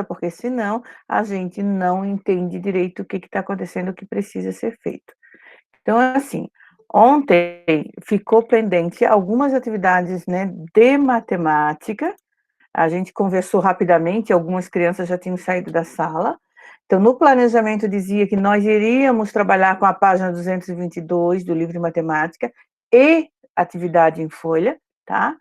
porque senão a gente não entende direito o que está acontecendo, o que precisa ser feito. Então, assim, ontem ficou pendente algumas atividades, né, de matemática. A gente conversou rapidamente, algumas crianças já tinham saído da sala. Então, no planejamento dizia que nós iríamos trabalhar com a página 222 do livro de matemática e atividade em folha, tá?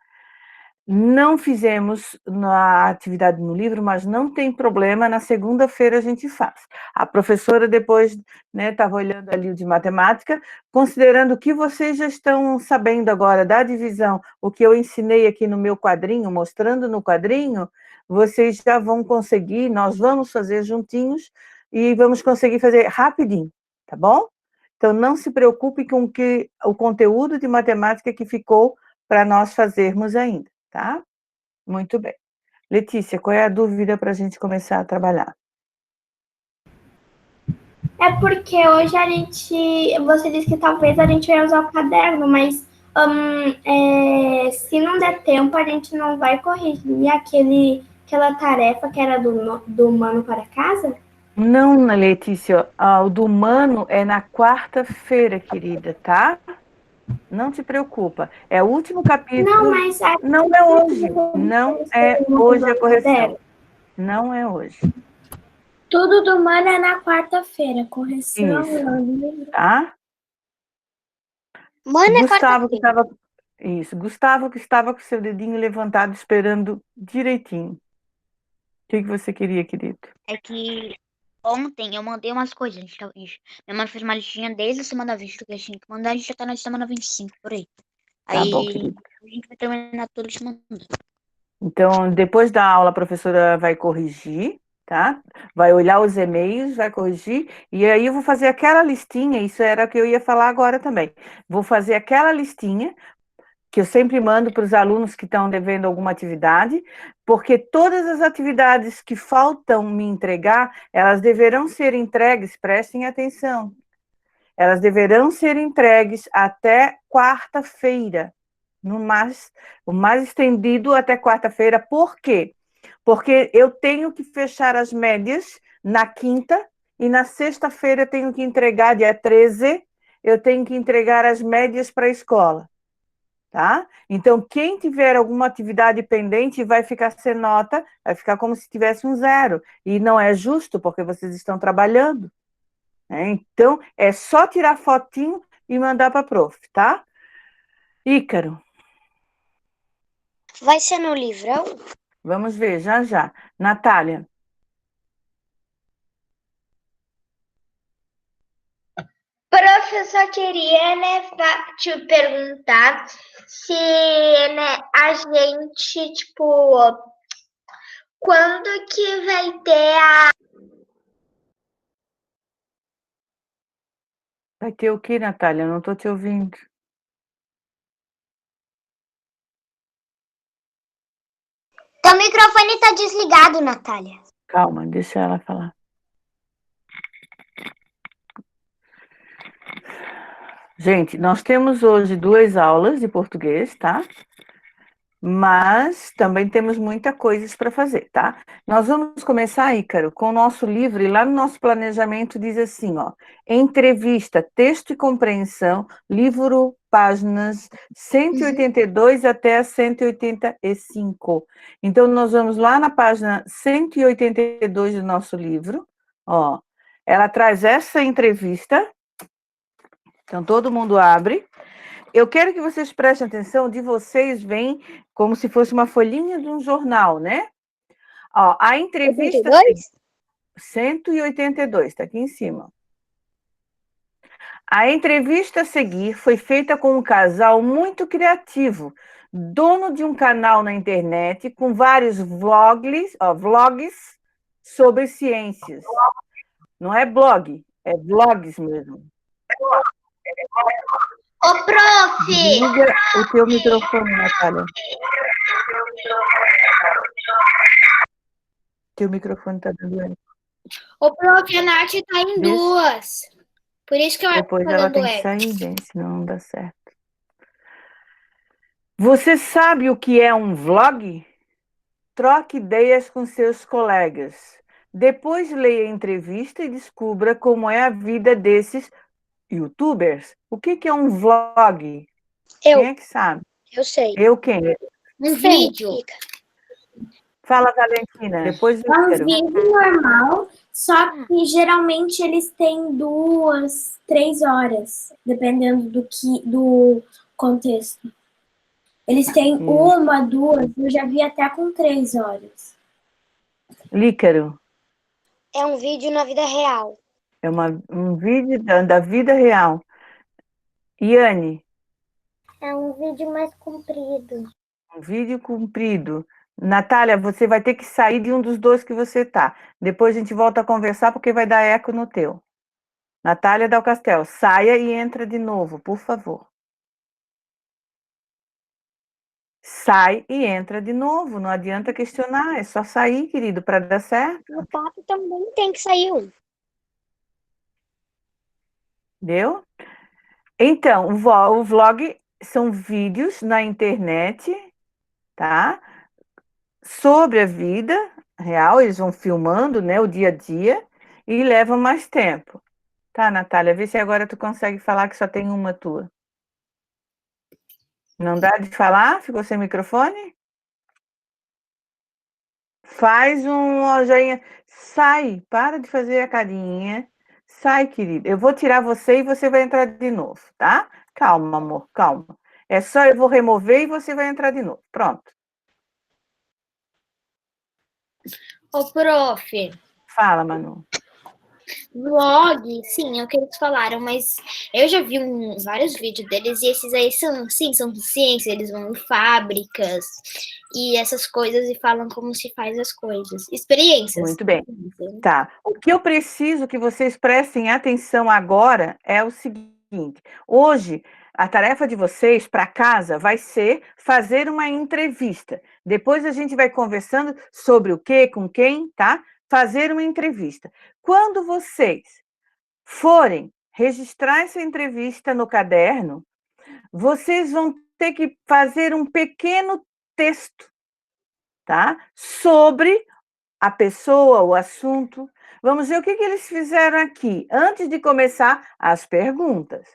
Não fizemos na atividade no livro, mas não tem problema, na segunda-feira a gente faz. A professora depois, né, estava olhando ali o de matemática, considerando o que vocês já estão sabendo agora da divisão, o que eu ensinei aqui no meu quadrinho, mostrando no quadrinho, vocês já vão conseguir, nós vamos fazer juntinhos e vamos conseguir fazer rapidinho, tá bom? Então não se preocupe com o conteúdo de matemática que ficou para nós fazermos ainda. Tá? Muito bem. Letícia, qual é a dúvida para a gente começar a trabalhar? É porque hoje você disse que talvez a gente vai usar o caderno, mas se não der tempo, a gente não vai corrigir aquela tarefa que era do Mano para Casa? Não, Letícia, o do humano é na quarta-feira, querida, tá? Não te preocupa. É o último Não, capítulo. mas Não é hoje. Não é hoje a correção. Não é hoje. Tudo do Mano é na quarta-feira, correção. Isso, tá? Mano é Gustavo que quarta-feira. estava. Isso, Gustavo que estava com seu dedinho levantado, esperando direitinho. O que você queria, querido? É que ontem eu mandei umas coisas. Minha mãe fez uma listinha desde a semana 20 que a gente tinha que mandar. A gente já tá na semana 25, por aí. Tá bom, Aí querido. a gente vai terminar tudo te mandando. Então, depois da aula, a professora vai corrigir, tá? Vai olhar os e-mails, vai corrigir, e aí eu vou fazer aquela listinha, isso era o que eu ia falar agora também. Vou fazer aquela listinha que eu sempre mando para os alunos que estão devendo alguma atividade, porque todas as atividades que faltam me entregar, elas deverão ser entregues, prestem atenção, elas deverão ser entregues até quarta-feira, o mais estendido até quarta-feira. Por quê? Porque eu tenho que fechar as médias na quinta e na sexta-feira eu tenho que entregar, dia 13, eu tenho que entregar as médias para a escola. Tá? Então, quem tiver alguma atividade pendente vai ficar sem nota, vai ficar como se tivesse um 0. E não é justo, porque vocês estão trabalhando. Né? Então, é só tirar fotinho e mandar para a prof, tá? Ícaro. Vai ser no livrão? Vamos ver, já já. Natália. Professor, queria, né, te perguntar se, né, a gente, tipo, quando que vai ter Vai ter o que, Natália? Eu não estou te ouvindo. Teu microfone tá desligado, Natália. Calma, deixa ela falar. Gente, nós temos hoje 2 aulas de português, tá? Mas também temos muita coisa para fazer, tá? Nós vamos começar, Ícaro, com o nosso livro, e lá no nosso planejamento diz assim, ó, entrevista, texto e compreensão, livro, páginas 182 até 185. Então, nós vamos lá na página 182 do nosso livro, ó, ela traz essa entrevista, então todo mundo abre. Eu quero que vocês prestem atenção, de vocês vem como se fosse uma folhinha de um jornal, né? Ó, a entrevista... 182, está aqui em cima. A entrevista a seguir foi feita com um casal muito criativo, dono de um canal na internet com vários vlogs sobre ciências. Não é blog, é vlogs mesmo. Ô, prof! Liga o teu microfone, Natália. Teu microfone está dando eco. Ô, prof, a Nath tá em duas. Por isso que eu acho que Depois tá ela dando tem que eco. sair, gente, senão não dá certo. Você sabe o que é um vlog? Troque ideias com seus colegas. Depois leia a entrevista e descubra como é a vida desses YouTubers. O que é um vlog? Quem Eu é que sabe? sei. Eu quem? Um vídeo. Fala, Valentina. Depois É um Ícaro. vídeo normal, só que geralmente eles têm 2, 3 horas, dependendo do contexto. Eles têm uma, 2, eu já vi até com 3 horas. Lícaro. É um vídeo na vida real. É um vídeo da vida real. Iane. É um vídeo mais comprido. Um vídeo comprido. Natália, você vai ter que sair de um dos dois que você tá. Depois a gente volta a conversar porque vai dar eco no teu. Natália Dal Castel, saia e entra de novo, por favor. Sai e entra de novo, não adianta questionar, é só sair, querido, para dar certo. No papo também tem que sair um. Deu? Então, o vlog são vídeos na internet, tá? Sobre a vida real, eles vão filmando, né, o dia a dia e levam mais tempo. Tá, Natália, vê se agora tu consegue falar que só tem uma tua. Não dá de falar? Ficou sem microfone? Faz um joinha. Sai, para de fazer a carinha. Sai, querida. Eu vou tirar você e você vai entrar de novo, tá? Calma, amor, calma. É só eu vou remover e você vai entrar de novo. Pronto. Ô, prof, Fala, Manu. vlog, sim, é o que eles falaram, mas eu já vi vários vídeos deles e esses aí são, sim, são de ciência, eles vão em fábricas e essas coisas e falam como se faz as coisas. Experiências. Muito bem. Tá. O que eu preciso que vocês prestem atenção agora é o seguinte: hoje, a tarefa de vocês para casa vai ser fazer uma entrevista. Depois a gente vai conversando sobre o que, com quem, tá? Fazer uma entrevista. Quando vocês forem registrar essa entrevista no caderno, vocês vão ter que fazer um pequeno texto, tá? Sobre a pessoa, o assunto. Vamos ver o que eles fizeram aqui, antes de começar as perguntas.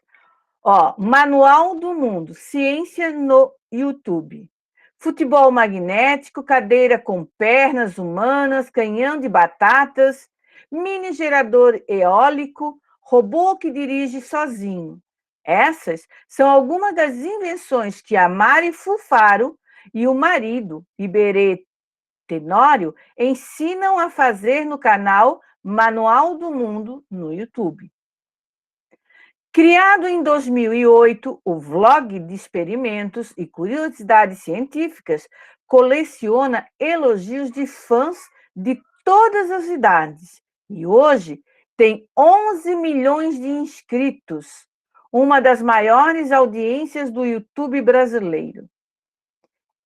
Ó, Manual do Mundo, ciência no YouTube. Futebol magnético, cadeira com pernas humanas, canhão de batatas, mini gerador eólico, robô que dirige sozinho. Essas são algumas das invenções que a Mari Fufaro e o marido, Iberê Tenório, ensinam a fazer no canal Manual do Mundo no YouTube. Criado em 2008, o vlog de experimentos e curiosidades científicas coleciona elogios de fãs de todas as idades e hoje tem 11 milhões de inscritos, uma das maiores audiências do YouTube brasileiro.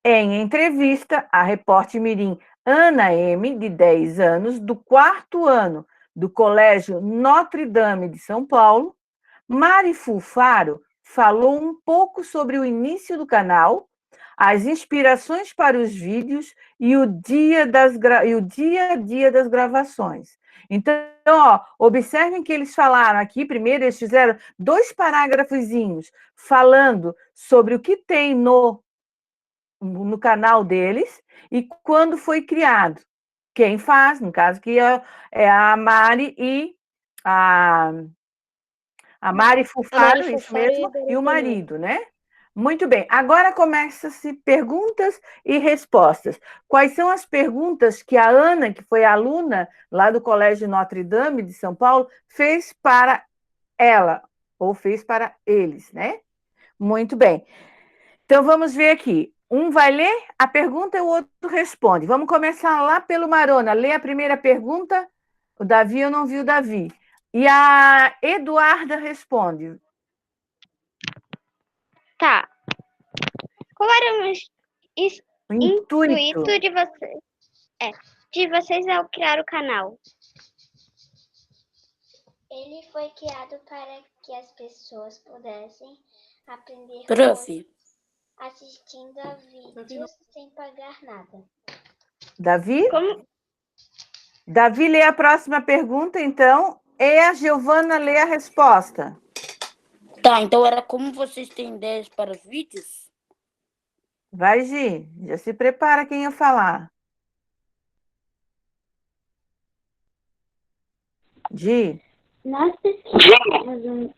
Em entrevista, a repórter mirim Ana M., de 10 anos, do 4º ano do Colégio Notre Dame de São Paulo, Mari Fufaro falou um pouco sobre o início do canal, as inspirações para os vídeos e o dia a dia das gravações. Então, ó, observem que eles falaram aqui, primeiro eles fizeram 2 parágrafozinhos falando sobre o que tem no canal deles e quando foi criado. Quem faz, no caso, que é a Mari e a Mari Fufaro, isso mesmo, e o marido, né? Muito bem. Agora começa-se perguntas e respostas. Quais são as perguntas que a Ana, que foi aluna lá do Colégio Notre Dame de São Paulo, fez para ela, ou fez para eles, né? Muito bem. Então vamos ver aqui. Um vai ler a pergunta e o outro responde. Vamos começar lá pelo Marona. Lê a primeira pergunta. O Davi, eu não vi o Davi. E a Eduarda responde. Tá. Qual era o Intuito. intuito de vocês ao criar o canal? Ele foi criado para que as pessoas pudessem aprender Prof, assistindo a vídeos sem pagar nada. Davi? Como? Davi lê a próxima pergunta, então, e a Giovana lê a resposta. Tá, então era como vocês têm ideias para os vídeos? Vai, Gi, já se prepara quem ia falar. Gi, Nós pesquisamos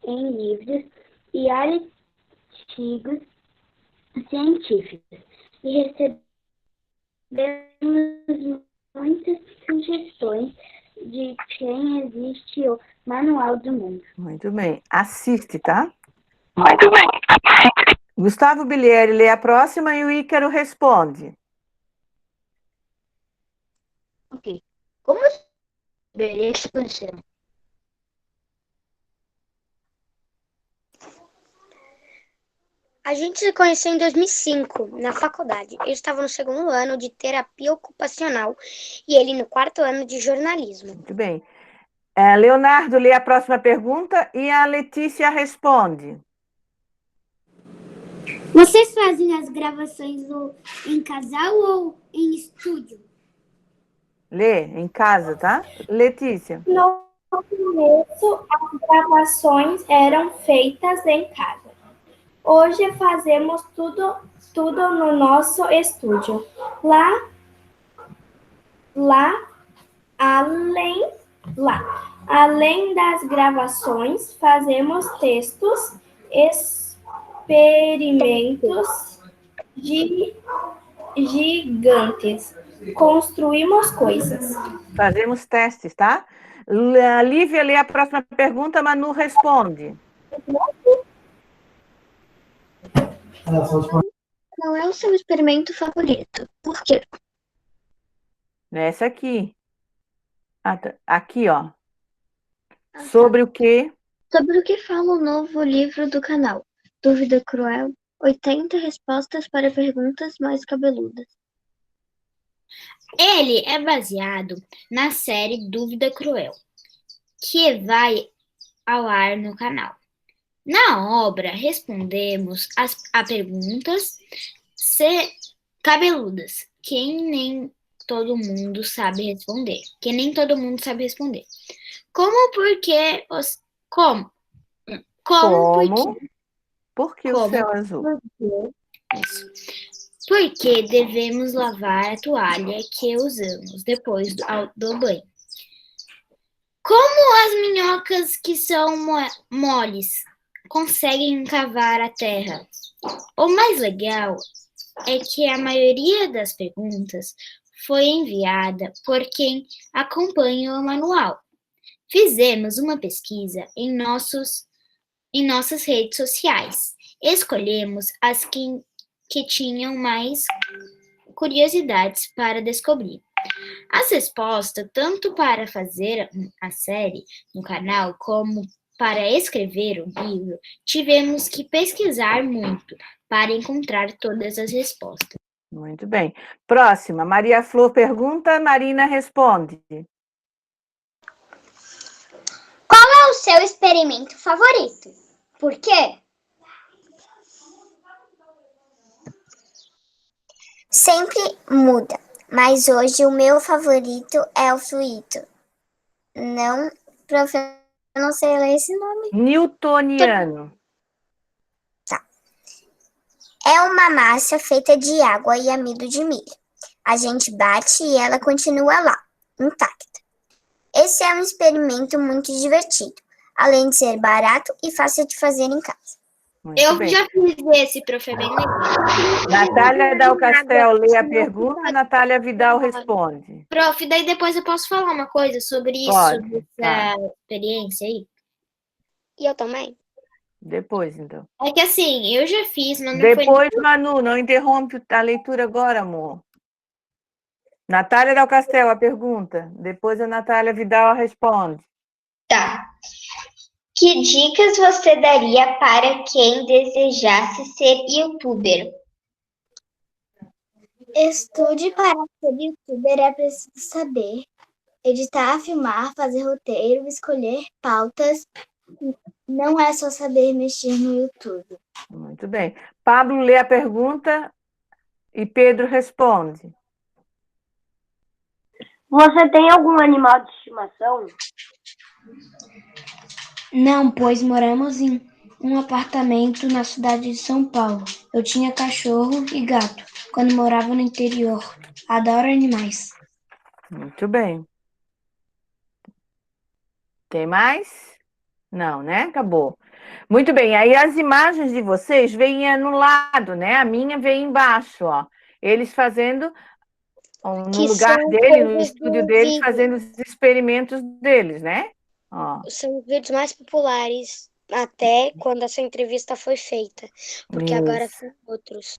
em livros e artigos científicos e recebemos muitas sugestões de quem existe o Manual do Mundo. muito bem. Assiste, tá? Muito bem. Gustavo Bilieri lê a próxima e o Ícaro responde. Ok. Como eles se conheceram? A gente se conheceu em 2005, na faculdade. Eu estava no segundo ano de terapia ocupacional e ele no quarto ano de jornalismo. Muito bem. Leonardo lê a próxima pergunta e a Letícia responde. Vocês fazem as gravações em casal ou em estúdio? Lê em casa, tá? Letícia. No começo, as gravações eram feitas em casa. Hoje fazemos tudo no nosso estúdio. Além das gravações, fazemos textos, experimentos gigantes. Construímos coisas. Fazemos testes, tá? A Lívia lê a próxima pergunta, Manu responde. Qual é o seu experimento favorito? Por quê? Nessa aqui. Aqui, ó. Sobre o quê? Sobre o que fala o novo livro do canal? Dúvida Cruel? 80 respostas para perguntas mais cabeludas. Ele é baseado na série Dúvida Cruel, que vai ao ar no canal. Na obra, respondemos a perguntas cabeludas, que nem todo mundo sabe responder. Como, por que, como, Por que o céu é azul? Porque devemos lavar a toalha que usamos depois do banho. Como as minhocas que são moles conseguem cavar a terra? O mais legal é que a maioria das perguntas foi enviada por quem acompanha o manual. Fizemos uma pesquisa em nossas redes sociais. Escolhemos as que tinham mais curiosidades para descobrir. As respostas, tanto para fazer a série no canal, como para escrever o livro, tivemos que pesquisar muito para encontrar todas as respostas. Muito bem. Próxima. Maria Flor pergunta, Marina responde. Qual é o seu experimento favorito? Por quê? Sempre muda, mas hoje o meu favorito é o fluido. Não, prof, eu não sei ler esse nome. Newtoniano. É uma massa feita de água e amido de milho. A gente bate e ela continua lá, intacta. Esse é um experimento muito divertido, além de ser barato e fácil de fazer em casa. Eu já fiz esse, prof, é bem legal. Natália Dal Castel lê a pergunta, Natália Vidal responde. Prof, daí depois eu posso falar uma coisa sobre isso, Pode, dessa experiência aí? E eu também? Depois, então. É que assim, eu já fiz, mas não Depois, Manu, não interrompe a leitura agora, amor. Natália Dal Castel, a pergunta. Depois a Natália Vidal responde. Tá. Que dicas você daria para quem desejasse ser youtuber? Estude para ser youtuber é preciso saber editar, filmar, fazer roteiro, escolher pautas. Não é só saber mexer no YouTube. Muito bem. Pablo lê a pergunta e Pedro responde. Você tem algum animal de estimação? Não, pois moramos em um apartamento na cidade de São Paulo. Eu tinha cachorro e gato quando morava no interior. Adoro animais. Muito bem. Tem mais? Não, né? Acabou. Muito bem. Aí as imagens de vocês vêm no lado, né? A minha vem embaixo, ó. Eles fazendo no Que lugar são dele, no coisas estúdio do deles, vídeo. fazendo os experimentos deles, né? Ó, São os vídeos mais populares até quando essa entrevista foi feita. Porque agora isso. são outros.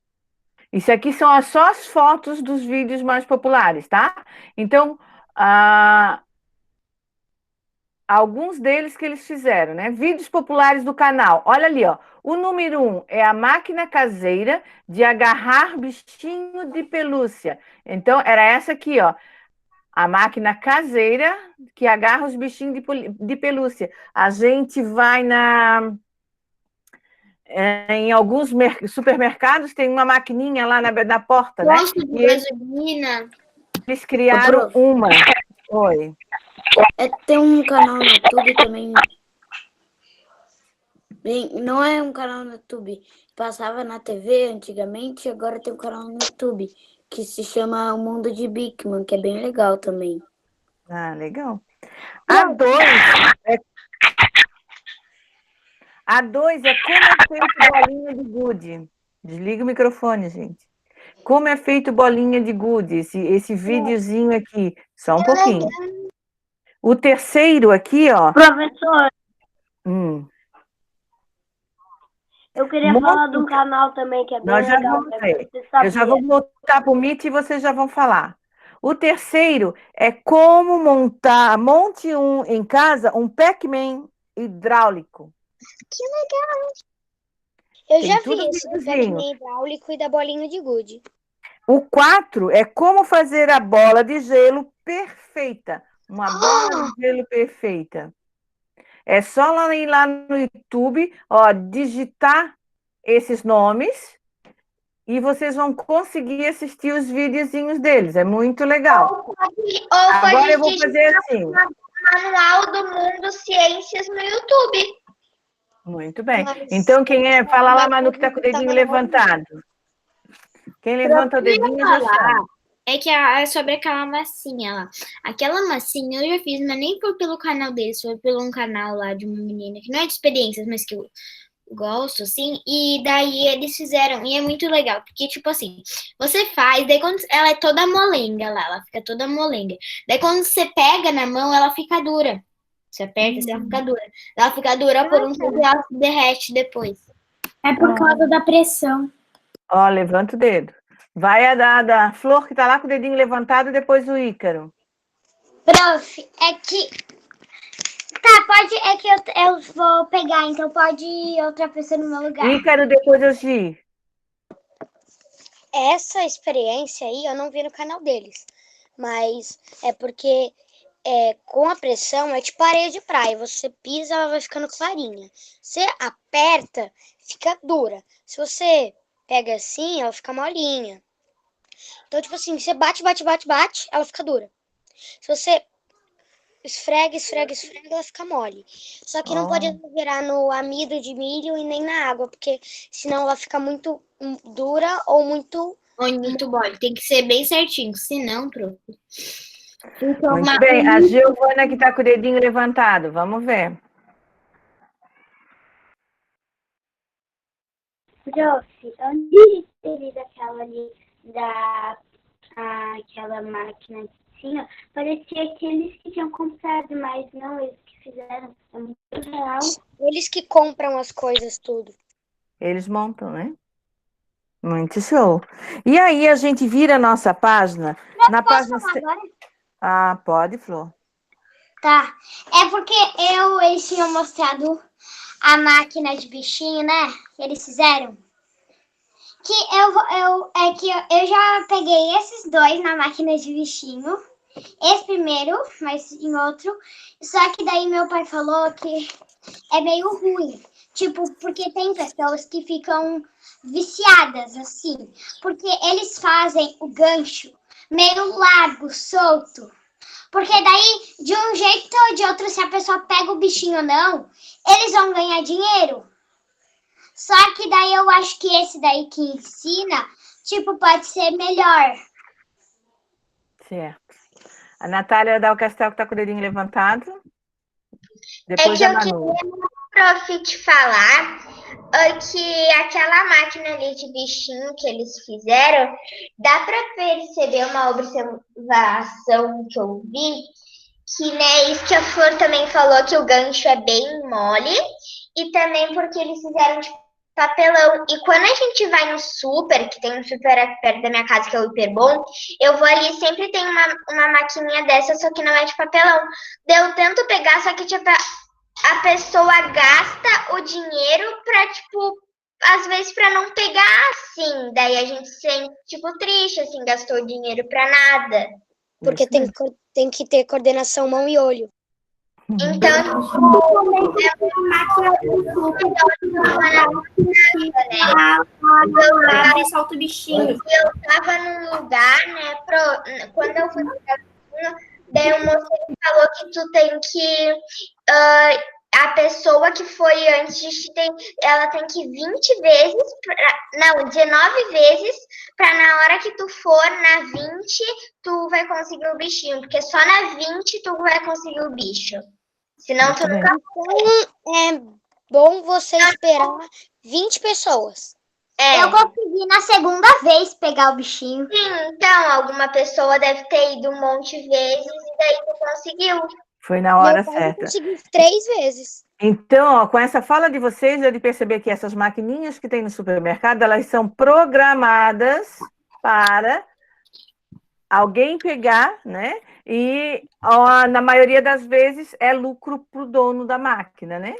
Isso aqui são só as fotos dos vídeos mais populares, tá? Então, alguns deles que eles fizeram, né? Vídeos populares do canal. Olha ali, ó. O número 1 é a máquina caseira de agarrar bichinho de pelúcia. Então, era essa aqui, ó. A máquina caseira que agarra os bichinhos de pelúcia. A gente vai em alguns supermercados, tem uma maquininha lá na porta, né? Posto de E gasolina. eles criaram prof. uma. Oi. Tem um canal no YouTube também. Não é um canal no YouTube. Passava na TV antigamente, agora tem um canal no YouTube que se chama O Mundo de Bigman, que é bem legal também. Ah, legal. A2 é como é feito bolinha de gude. Desliga o microfone, gente. Como é feito bolinha de gude, esse videozinho aqui. Só um pouquinho. O terceiro aqui, ó. Professor, eu queria Monta- falar de um canal também que é bem Nós já legal. vamos ver. Você Eu já sabia? vou voltar para o Meet e vocês já vão falar. O terceiro é como monte em casa um Pac-Man hidráulico. Eu Tem já tudo vi esse do videozinho. Pac-Man hidráulico e da bolinha de gude. O 4 é como fazer a bola de gelo perfeita. Uma bola de gelo perfeita. É só ir lá no YouTube, ó, digitar esses nomes e vocês vão conseguir assistir os videozinhos deles. É muito legal. Agora eu vou fazer assim. Manual do Mundo Ciências no YouTube. Muito bem. Então, quem é? Fala lá, Manu, que está com o dedinho levantado. Quem levanta o dedinho já chama. É que é sobre aquela massinha lá. Aquela massinha eu já fiz, mas nem foi pelo canal deles, foi pelo um canal lá de uma menina que não é de experiências, mas que eu gosto, assim. E daí eles fizeram, e é muito legal, porque, tipo assim, você faz, daí quando ela é toda molenga lá, ela fica toda molenga. Daí quando você pega na mão, ela fica dura. Você aperta, assim, ela fica dura. Ela fica dura por um tempo e ela se derrete depois. É por causa da pressão. Ó, levanta o dedo. Vai a da Flor, que tá lá com o dedinho levantado, e depois o Ícaro. Prof, é que. Tá, pode. É que eu vou pegar, então pode ir outra pessoa no meu lugar. Ícaro, depois eu Gi. Essa experiência aí eu não vi no canal deles. Mas é porque com a pressão é tipo areia de praia. Você pisa, ela vai ficando clarinha. Você aperta, fica dura. Se você pega assim, ela fica molinha. Então, tipo assim, você bate, ela fica dura. Se você esfrega, ela fica mole. Só que não pode exagerar no amido de milho e nem na água, porque senão ela fica muito dura ou muito... Muito bom, tem que ser bem certinho, senão, prof. Muito bem, a Giovana que está com o dedinho levantado, vamos ver. Prof, onde teve daquela ali, aquela máquina que tinha, parecia que eles que tinham comprado, mas não eles que fizeram. É muito real. Eles que compram as coisas, tudo. Eles montam, né? Muito show. E aí a gente vira a nossa página. Na página... Agora? Ah, pode, Flor. Tá. É porque eles tinham mostrado a máquina de bichinho, né? Que eles fizeram. Que eu já peguei esses dois na máquina de bichinho. Esse primeiro, mas em outro. Só que daí meu pai falou que é meio ruim. Tipo, porque tem pessoas que ficam viciadas, assim. Porque eles fazem o gancho meio largo, solto. Porque daí, de um jeito ou de outro, se a pessoa pega o bichinho ou não, eles vão ganhar dinheiro. Só que daí eu acho que esse daí que ensina, tipo, pode ser melhor. Certo. A Natália Dal Castel que tá com o dedinho levantado. É Depois que a eu Manu. queria, prof, te falar que aquela máquina ali de bichinho que eles fizeram, dá para perceber uma observação que eu vi, que, né, isso que a Flor também falou, que o gancho é bem mole, e também porque eles fizeram de papelão. E quando a gente vai no super, que tem um super aqui perto da minha casa, que é o Hiperbom, eu vou ali, sempre tem uma maquininha dessa, só que não é de papelão. Eu tento pegar, só que tipo, a pessoa gasta o dinheiro pra, tipo, às vezes pra não pegar, assim. Daí a gente se sente, tipo, triste, assim, gastou dinheiro pra nada. Porque Isso mesmo. tem que ter coordenação mão e olho. Então, Abre e solta o bichinho. eu tava num lugar, né, quando eu fui pra daí o moço falou que tu tem que a pessoa que foi antes de ti ela tem que 20 vezes, não, 19 vezes, para na hora que tu for na 20, tu vai conseguir o bichinho, porque só na 20 tu vai conseguir o bicho. Senão tu nunca. Então, é bom você esperar 20 pessoas. Eu consegui na segunda vez pegar o bichinho. Sim, então, alguma pessoa deve ter ido um monte de vezes e daí tu conseguiu. Foi na hora Meu pai certa. consegui 3 vezes. Então, ó, com essa fala de vocês, eu de perceber que essas maquininhas que tem no supermercado, elas são programadas para alguém pegar, né? E ó, na maioria das vezes é lucro para o dono da máquina, né?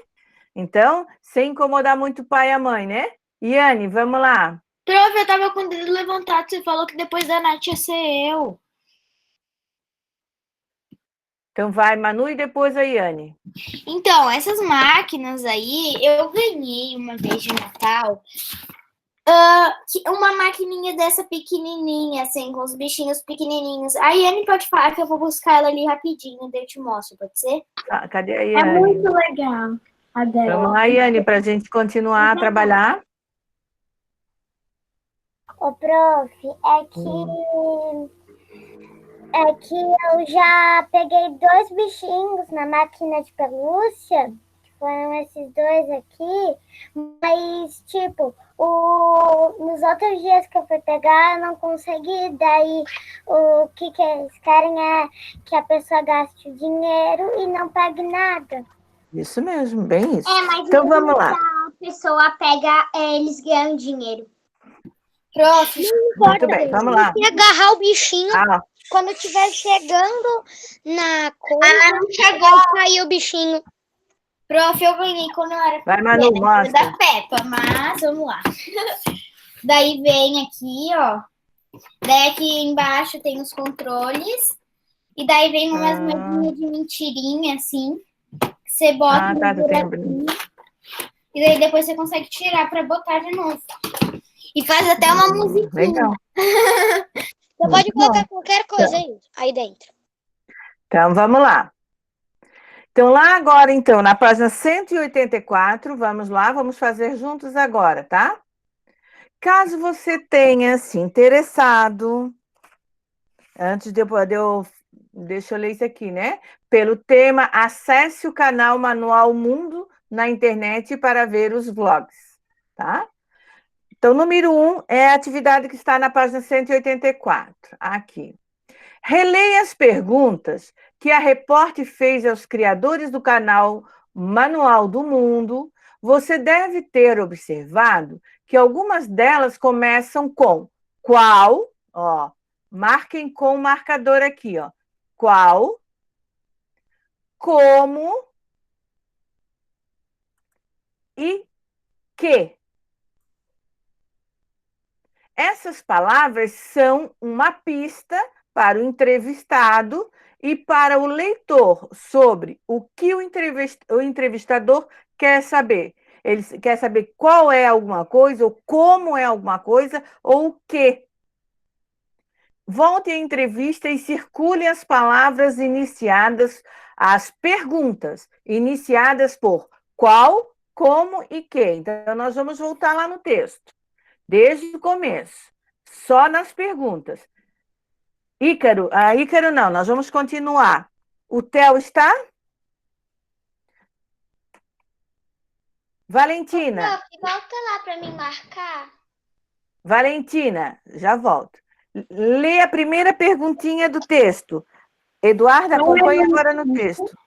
Então, sem incomodar muito o pai e a mãe, né? Iane, vamos lá. Prof, eu tava com o dedo levantado, você falou que depois da Nath ia ser eu. Então vai, Manu, e depois a Iane. Então, essas máquinas aí, eu ganhei uma vez de Natal uma maquininha dessa pequenininha, assim, com os bichinhos pequenininhos. A Iane pode falar que eu vou buscar ela ali rapidinho, daí eu te mostro, pode ser? Ah, cadê a É Iane? muito legal a dela. Vamos lá, Iane, para a gente continuar a trabalhar. Ô, prof, é que eu já peguei 2 bichinhos na máquina de pelúcia, que foram esses 2 aqui, mas, tipo, nos outros dias que eu fui pegar, eu não consegui, daí o que eles querem é que a pessoa gaste o dinheiro e não pague nada. Isso mesmo, bem isso. Mas Então vamos lá. a pessoa pega, eles ganham dinheiro. Prof, Muito bem, vamos lá. Tem que agarrar o bichinho Ah, quando estiver chegando na coisa. Não chegou. Vai cair o bichinho. prof, eu ganhei quando eu era vai, Manu, mostra. da Peppa, mas vamos lá. Daí vem aqui, ó. Daí aqui embaixo tem os controles. E daí vem umas moedinhas de mentirinha, assim. Que você bota tá, no tu tem buraquinho. E daí depois você consegue tirar pra botar de novo. E faz até uma musiquinha. Legal. Você pode colocar qualquer coisa aí dentro. Então, vamos lá. Então, lá agora, então, na página 184, vamos lá, vamos fazer juntos agora, tá? Caso você tenha se interessado, antes de eu deixa eu ler isso aqui, né? Pelo tema, acesse o canal Manual Mundo na internet para ver os vlogs, tá? Então, número 1 é a atividade que está na página 184, aqui. Releia as perguntas que a repórter fez aos criadores do canal Manual do Mundo. Você deve ter observado que algumas delas começam com qual, ó, marquem com o marcador aqui, ó. Qual, como e que. Essas palavras são uma pista para o entrevistado e para o leitor sobre o que o entrevistador quer saber. Ele quer saber qual é alguma coisa, ou como é alguma coisa, ou o que. volte à entrevista e circule as palavras iniciadas, as perguntas iniciadas por qual, como e que. Então, nós vamos voltar lá no texto, desde o começo, só nas perguntas. Ícaro, Ícaro não, nós vamos continuar. O Theo está? Valentina. Prof, volta lá para me marcar. Valentina, já volto. Lê a primeira perguntinha do texto. Eduardo, acompanha agora no texto.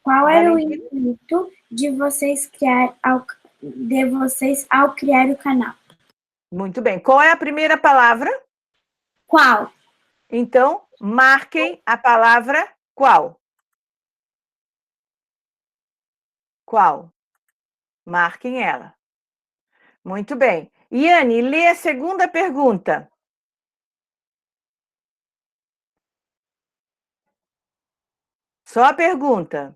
Qual era o Valentina? intuito de vocês ao criar o canal? Muito bem. Qual é a primeira palavra? Qual? Então, marquem a palavra qual. Qual? Marquem ela. Muito bem. Iane, lê a segunda pergunta. Só a pergunta.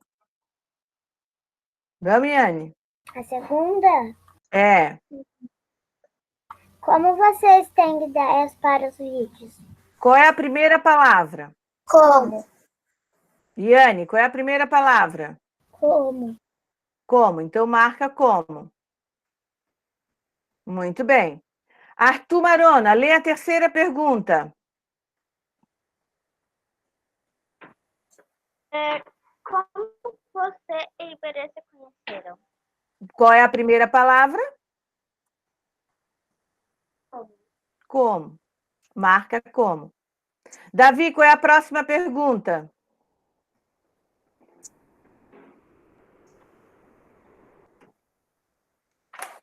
Vamos, Iane. A segunda, É. como vocês têm ideias para os vídeos? Qual é a primeira palavra? Como? Iane, qual é a primeira palavra? Como? Como? Então, marca como. Muito bem. Arthur Marona, lê a terceira pergunta. Como você e Iberê se conheceram? Qual é a primeira palavra? Como. Marca como. Davi, qual é a próxima pergunta?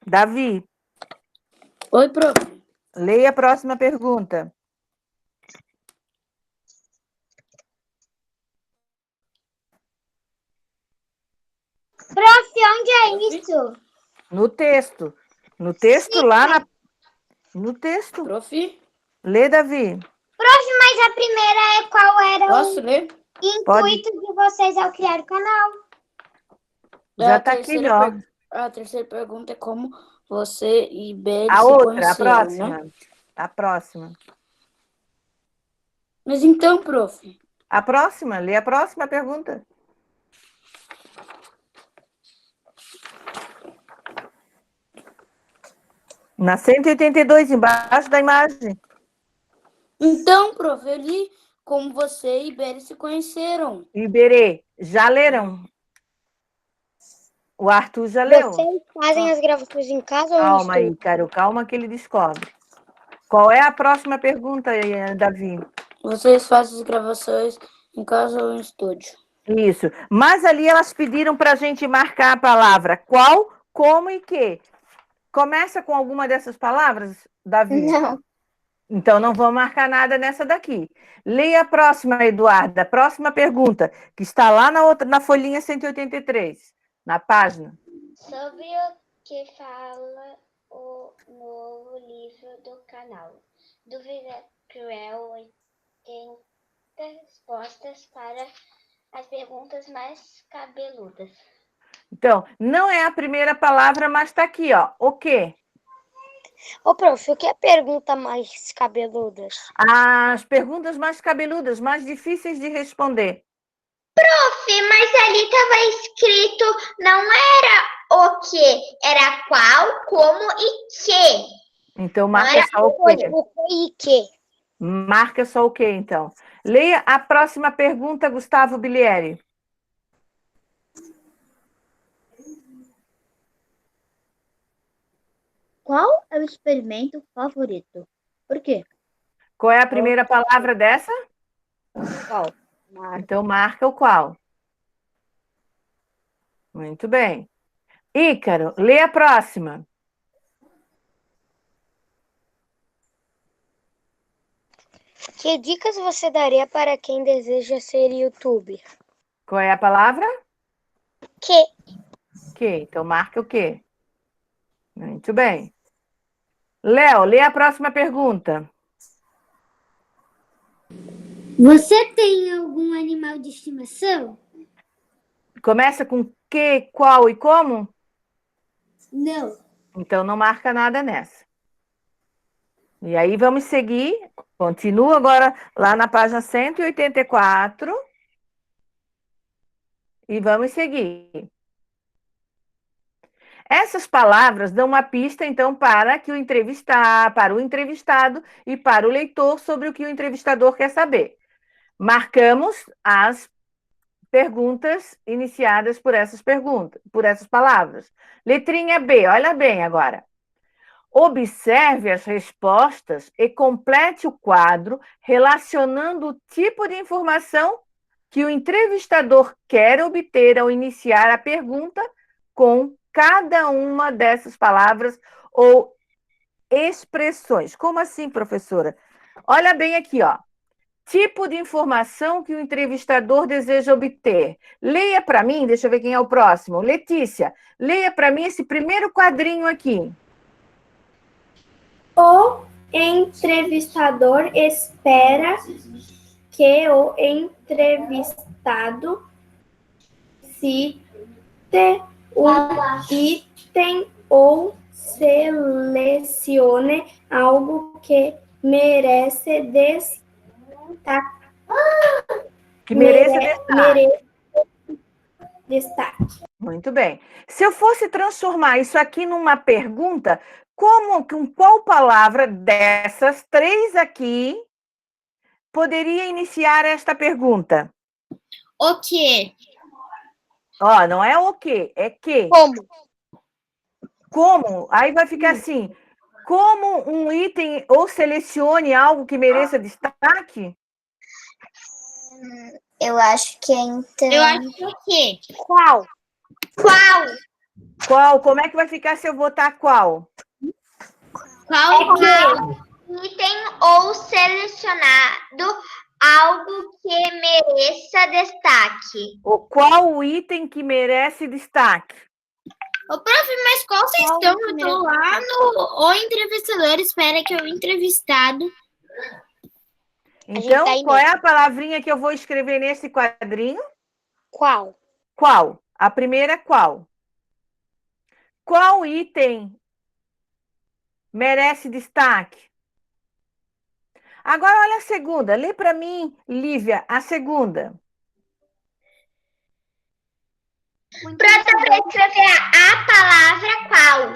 Davi, Oi, prof. leia a próxima pergunta. Prof, onde é isso? No texto. No texto, lá na... No texto. Prof, Lê, Davi. Mas a primeira é qual era posso ler? o intuito de vocês ao criar o canal. Já está aqui, ó. A terceira pergunta é como você e Belle A se outra, a conheceram, próxima. né? A próxima. Mas então, prof, A próxima, lê a próxima pergunta. Na 182, embaixo da imagem. então, prof, eu li como você e Belle se conheceram. Iberê, já leram? O Arthur já leu. Vocês fazem as gravações em casa ou no Calma aí, estúdio? Caro, calma que ele descobre. Qual é a próxima pergunta, Davi? Vocês fazem as gravações em casa ou em estúdio? Isso. Mas ali elas pediram para a gente marcar a palavra qual, como e que. Começa com alguma dessas palavras, Davi? Não. Então não vou marcar nada nessa daqui. Leia a próxima, Eduarda. A próxima pergunta, que está lá na folhinha 183, na página. Sobre o que fala o novo livro do canal. Dúvida cruel, 80 respostas para as perguntas mais cabeludas. Então, não é a primeira palavra, mas está aqui, ó. O quê? Ô, prof, o que é pergunta mais cabeludas? As perguntas mais cabeludas, mais difíceis de responder. Mas ali estava escrito, não era o que, era qual, como e que. Então, marca só o quê? O que e que? Marca só o quê, então? Leia a próxima pergunta, Gustavo Bilieri. Qual é o experimento favorito? Por quê? Qual é a primeira palavra dessa? Qual? Então, marca o qual. Muito bem. Ícaro, lê a próxima. Que dicas você daria para quem deseja ser youtuber? Qual é a palavra? Que? Que. Então, marca o quê? Muito bem. Léo, lê a próxima pergunta. Você tem algum animal de estimação? Começa com que, qual e como? Não. Então, não marca nada nessa. E aí vamos seguir. Continua agora lá na página 184. E vamos seguir. Essas palavras dão uma pista, então, para o entrevistado e para o leitor sobre o que o entrevistador quer saber. Marcamos as perguntas iniciadas por essas palavras. Letrinha B, olha bem agora. Observe as respostas e complete o quadro relacionando o tipo de informação que o entrevistador quer obter ao iniciar a pergunta com cada uma dessas palavras ou expressões. Como assim, professora? Olha bem aqui, ó. Tipo de informação que o entrevistador deseja obter. Leia para mim, deixa eu ver quem é o próximo. Letícia, leia para mim esse primeiro quadrinho aqui. O entrevistador espera que o entrevistado cite um item ou selecione algo que merece destaque. Que mereça destaque. Muito bem. Se eu fosse transformar isso aqui numa pergunta, com qual palavra dessas 3 aqui poderia iniciar esta pergunta? O quê? Ó, não é o quê, é que. Como? Como? Aí vai ficar assim. Como um item ou selecione algo que mereça destaque? Eu acho que é então. Eu acho que o quê? Qual? Qual? Como é que vai ficar se eu botar qual? Qual Item ou selecionado algo que mereça destaque. Qual o item que merece destaque? Ô, prof, mas qual vocês estão? Eu tô lá no O entrevistador espera que o entrevistado. Então, qual é a palavrinha que eu vou escrever nesse quadrinho? Qual? Qual? A primeira, qual? Qual item merece destaque? Agora, olha a segunda. Lê para mim, Lívia, a segunda. Pronta para escrever a palavra qual.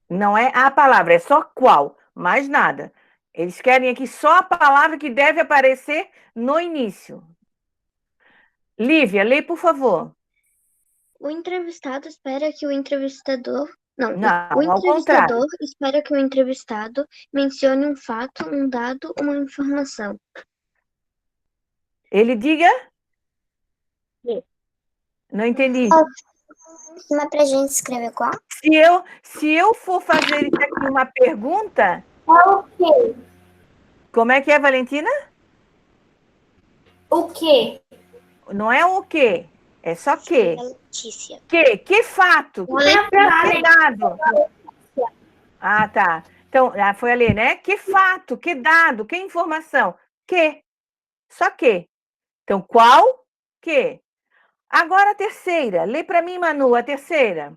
Não é a palavra, é só qual, mais nada. Eles querem aqui só a palavra que deve aparecer no início. Lívia, lê, por favor. O entrevistado espera que o entrevistador... Não, Não, o ao contrário. entrevistador espera que o entrevistado mencione um fato, um dado, uma informação. Ele diga? Não entendi. Mas pra gente escrever qual? Se eu for fazer isso aqui uma pergunta... O quê? Como é que é, Valentina? O quê? Não é o quê, é só que. Notícia. Que fato? Que dado? Ah, tá. Então, foi ali, né? Que fato, que dado, que informação? Que. Só que. Então, qual? Que. Agora a terceira. Lê para mim, Manu, a terceira.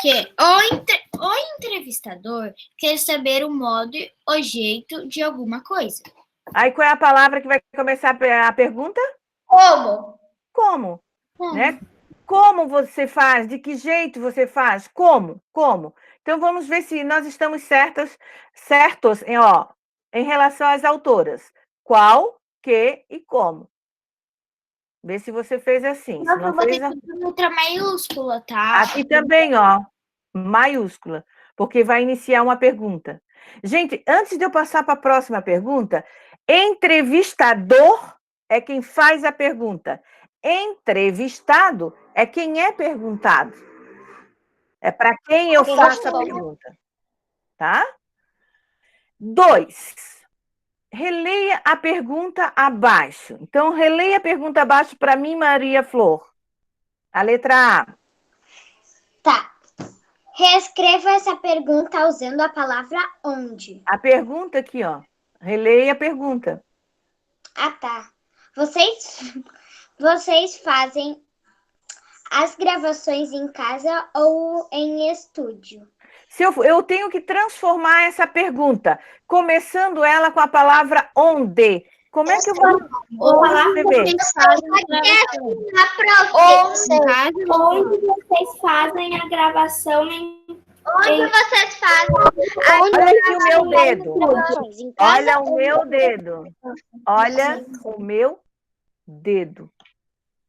Que o entrevistador quer saber o modo e o jeito de alguma coisa. Aí, qual é a palavra que vai começar a pergunta? Como? Como? Né? Como você faz? De que jeito você faz? Como? Como? Então, vamos ver se nós estamos certos em relação às autoras. Qual, que e como. Vê se você fez assim. Nossa, se não eu botei fez... tudo em letra maiúscula, tá? Aqui também, ó, maiúscula, porque vai iniciar uma pergunta. Gente, antes de eu passar para a próxima pergunta, entrevistador é quem faz a pergunta. Entrevistado é quem é perguntado. É para quem eu faço a pergunta. Tá? 2. Releia a pergunta abaixo. Então, releia a pergunta abaixo para mim, Maria Flor. A letra A. Tá. Reescreva essa pergunta usando a palavra onde. A pergunta aqui, ó. Releia a pergunta. Ah, tá. Vocês fazem as gravações em casa ou em estúdio? Se eu tenho que transformar essa pergunta, começando ela com a palavra onde. Como é que eu vou escrever? Onde vocês fazem a gravação Onde vocês fazem? Olha aqui o meu dedo. Olha o meu dedo. Olha o meu dedo.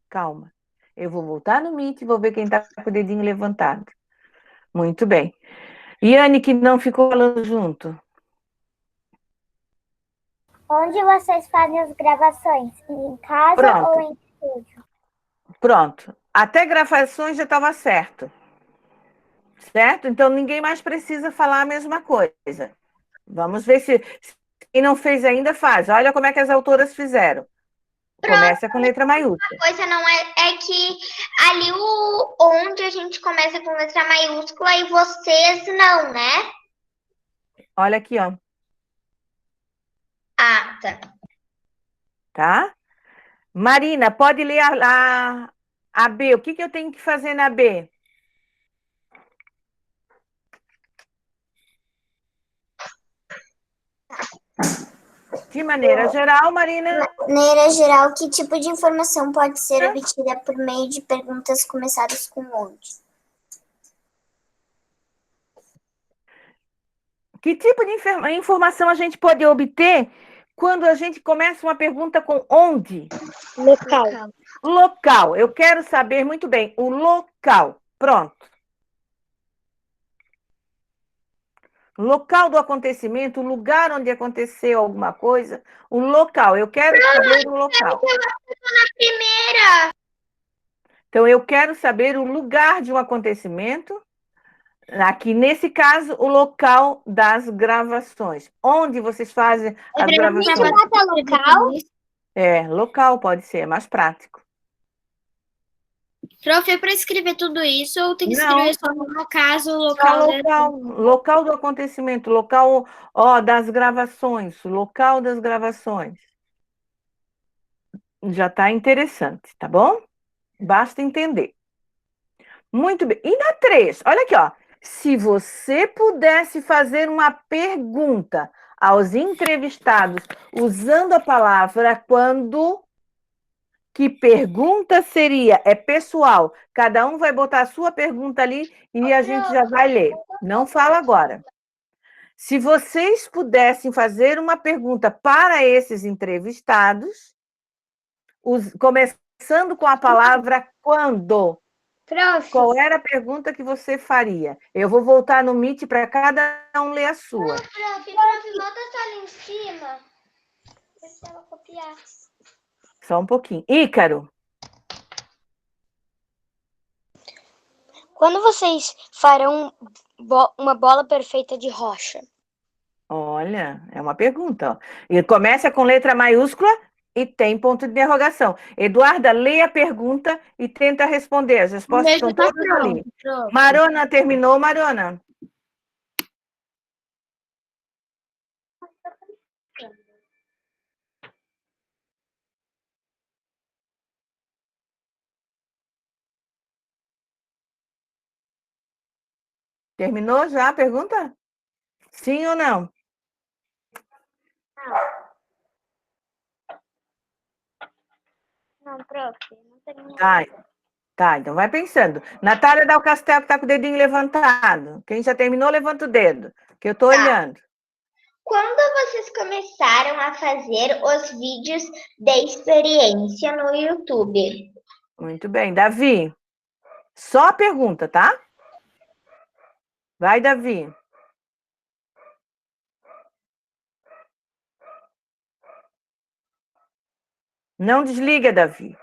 Calma. Eu vou voltar no Meet e vou ver quem está com o dedinho levantado. Muito bem. Iane, que não ficou falando junto. Onde vocês fazem as gravações? Em casa Pronto. ou em estúdio? Pronto. Até gravações já estava certo. Certo? Então, ninguém mais precisa falar a mesma coisa. Vamos ver se quem não fez ainda faz. Olha como é que as autoras fizeram. Começa com letra maiúscula. A coisa não é que ali onde a gente começa com letra maiúscula e vocês não, né? Olha aqui, ó. Ah, tá. Tá? Marina, pode ler a B. O que eu tenho que fazer na B? De maneira geral, Marina. De maneira geral, que tipo de informação pode ser obtida por meio de perguntas começadas com onde? Que tipo de informação a gente pode obter quando a gente começa uma pergunta com onde? Local. Local. Eu quero saber muito bem o local. Pronto. Local do acontecimento, o lugar onde aconteceu alguma coisa, o local. Eu quero saber o local. Na primeira. Então, eu quero saber o lugar de um acontecimento. Aqui, nesse caso, o local das gravações. Onde vocês fazem as gravações? Local? Local pode ser, é mais prático. Prof, é para escrever tudo isso ou tem que Não. escrever só no caso, o Só local? local do acontecimento, local das gravações, local das gravações. Já está interessante, tá bom? Basta entender. Muito bem. E na 3, olha aqui, ó. Se você pudesse fazer uma pergunta aos entrevistados usando a palavra quando, que pergunta seria? É pessoal. Cada um vai botar a sua pergunta ali e a gente já vai ler. Não fala agora. Se vocês pudessem fazer uma pergunta para esses entrevistados, começando com a palavra quando. Prof. Qual era a pergunta que você faria? Eu vou voltar no Meet para cada um ler a sua. Prof, volta só ali em cima. Deixa ela copiar. Só um pouquinho. Ícaro. Quando vocês farão uma bola perfeita de rocha? Olha, é uma pergunta. Ó. E começa com letra maiúscula e tem ponto de interrogação. Eduarda, lê a pergunta e tenta responder. As respostas estão todas ali. Marona, terminou, Marona? Terminou já a pergunta? Sim ou não? Não, prof, não terminou. Tá, então vai pensando. Natália Dal Castel, que está com o dedinho levantado. Quem já terminou, levanta o dedo, que eu estou olhando. Quando vocês começaram a fazer os vídeos de experiência no YouTube? Muito bem. Davi, só a pergunta, tá? Vai, Davi. Não desliga, Davi.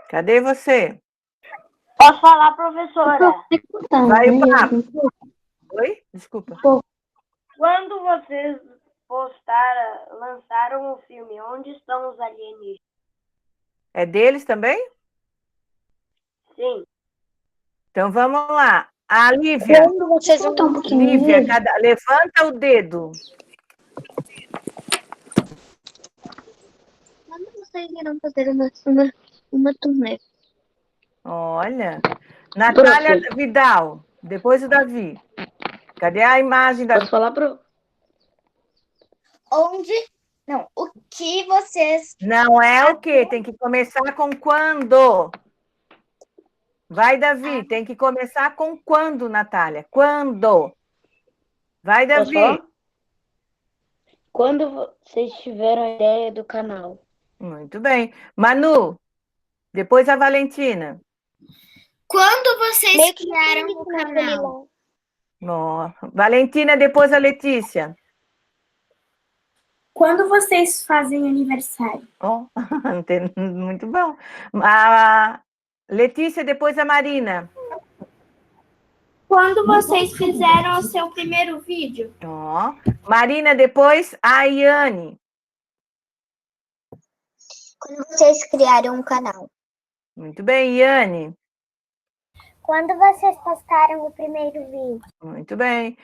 Cadê você? Posso falar, professora? Vai o papo. Oi? Desculpa. Quando vocês lançaram o filme, onde estão os alienígenas? É deles também? Sim. Então vamos lá. A Lívia. Lívia, levanta o dedo. Quando vocês irão fazer uma turnê? Olha. Natália Vidal. Depois o Davi. Cadê a imagem da... Posso falar pro... Onde... Não, o que vocês... Não é o quê? Tem que começar com quando. Vai, Davi. Tem que começar com quando, Natália. Quando. Vai, Posso Davi. falar? Quando vocês tiveram a ideia do canal? Muito bem. Manu, depois a Valentina. Quando vocês Meio que criaram não o tem aquele canal? lá. Ó, Valentina, depois a Letícia. Quando vocês fazem aniversário? Ó, muito bom. A Letícia, depois a Marina. Quando vocês fizeram o seu primeiro vídeo? Ó, Marina, depois a Iane. Quando vocês criaram um canal? Muito bem, Iane. Quando vocês postaram o primeiro vídeo? Muito bem.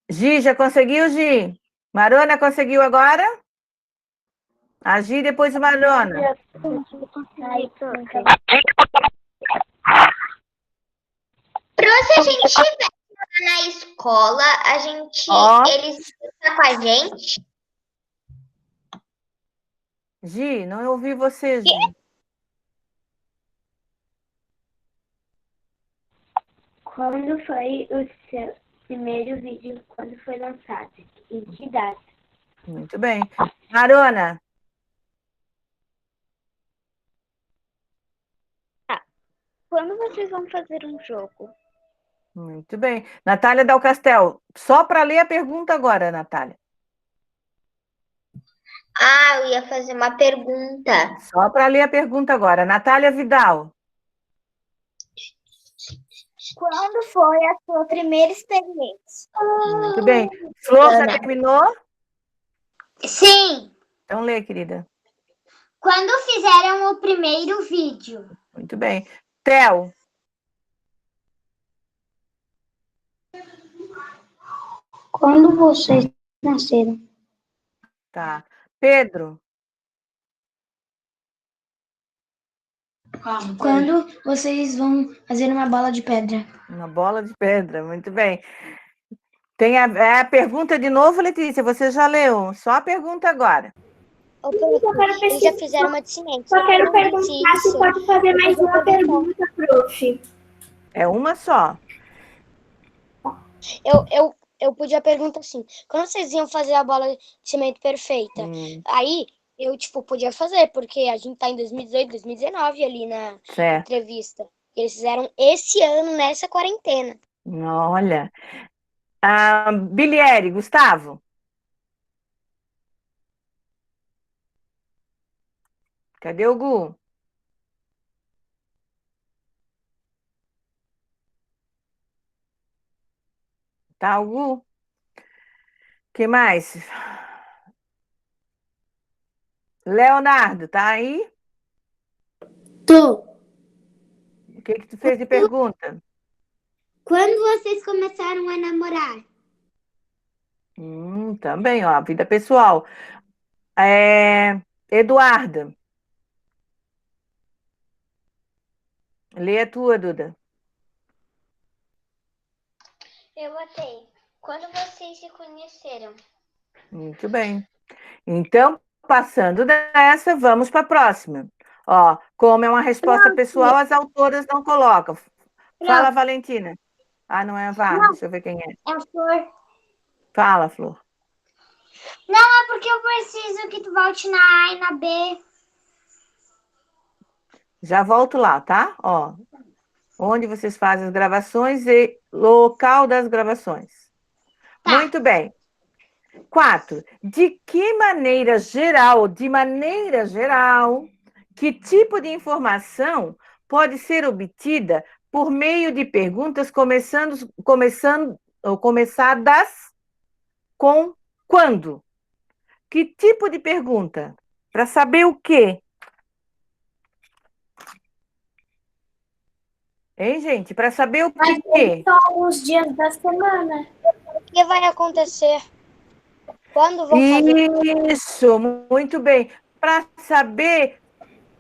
Gi, já conseguiu, Gi? Marona conseguiu agora? A Gi, depois o Marona. Se a gente estiver na escola, eles estão com a gente? Gi, não ouvi você, Gi. Quando foi o seu primeiro vídeo, quando foi lançado? Em que data? Muito bem. Marona. Quando vocês vão fazer um jogo? Muito bem. Natália Dal Castel, só para ler a pergunta agora, Natália. Ah, eu ia fazer uma pergunta. Só para ler a pergunta agora. Natália Vidal. Quando foi a sua primeira experiência? Muito bem. Flor, já terminou? Sim. Então lê, querida. Quando fizeram o primeiro vídeo? Muito bem. Theo. Quando vocês nasceram? Tá. Pedro. Quando vocês vão fazer uma bola de pedra? Uma bola de pedra, muito bem. Tem a pergunta de novo, Letícia, você já leu. Só a pergunta agora. Eles já fizeram uma de cimento. Só quero perguntar se pode fazer mais uma pergunta, prof. É uma só. Eu podia perguntar assim, quando vocês iam fazer a bola de cimento perfeita? Aí, eu, podia fazer, porque a gente tá em 2018, 2019 ali na entrevista. E eles fizeram esse ano, nessa quarentena. Olha. Bilieri, Gustavo. Cadê o Gu? Tá, o Gu? Que mais? Leonardo, tá aí? Tô. O que tu fez de pergunta? Quando vocês começaram a namorar? Também, ó, vida pessoal. Eduarda. Lê a tua, Duda. Eu botei. Quando vocês se conheceram? Muito bem. Então, passando dessa, vamos para a próxima. Ó, como é uma resposta pessoal, as autoras não colocam. Fala, Valentina. Ah, não é a Vá, deixa eu ver quem é. É a Flor. Fala, Flor. Não, é porque eu preciso que tu volte na A e na B. Já volto lá, tá? Ó, onde vocês fazem as gravações e local das gravações. Tá. Muito bem. 4. De maneira geral, que tipo de informação pode ser obtida por meio de perguntas começadas com quando? Que tipo de pergunta? Para saber o quê? Hein, gente? Para saber o quê? Só os dias da semana. O que vai acontecer? Quando vão fazer? Isso, muito bem. Para saber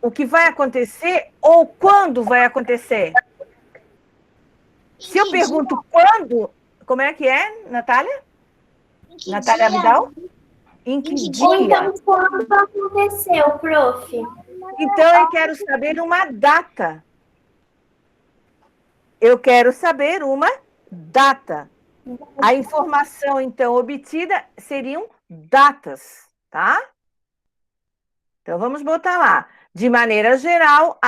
o que vai acontecer ou quando vai acontecer. Se eu pergunto quando, como é que é, Natália? Natália Abidal? Em que dia? Ou então, quando aconteceu, prof? Então, eu quero saber uma data. Eu quero saber uma data. A informação, então, obtida seriam datas, tá? Então, vamos botar lá. De maneira geral,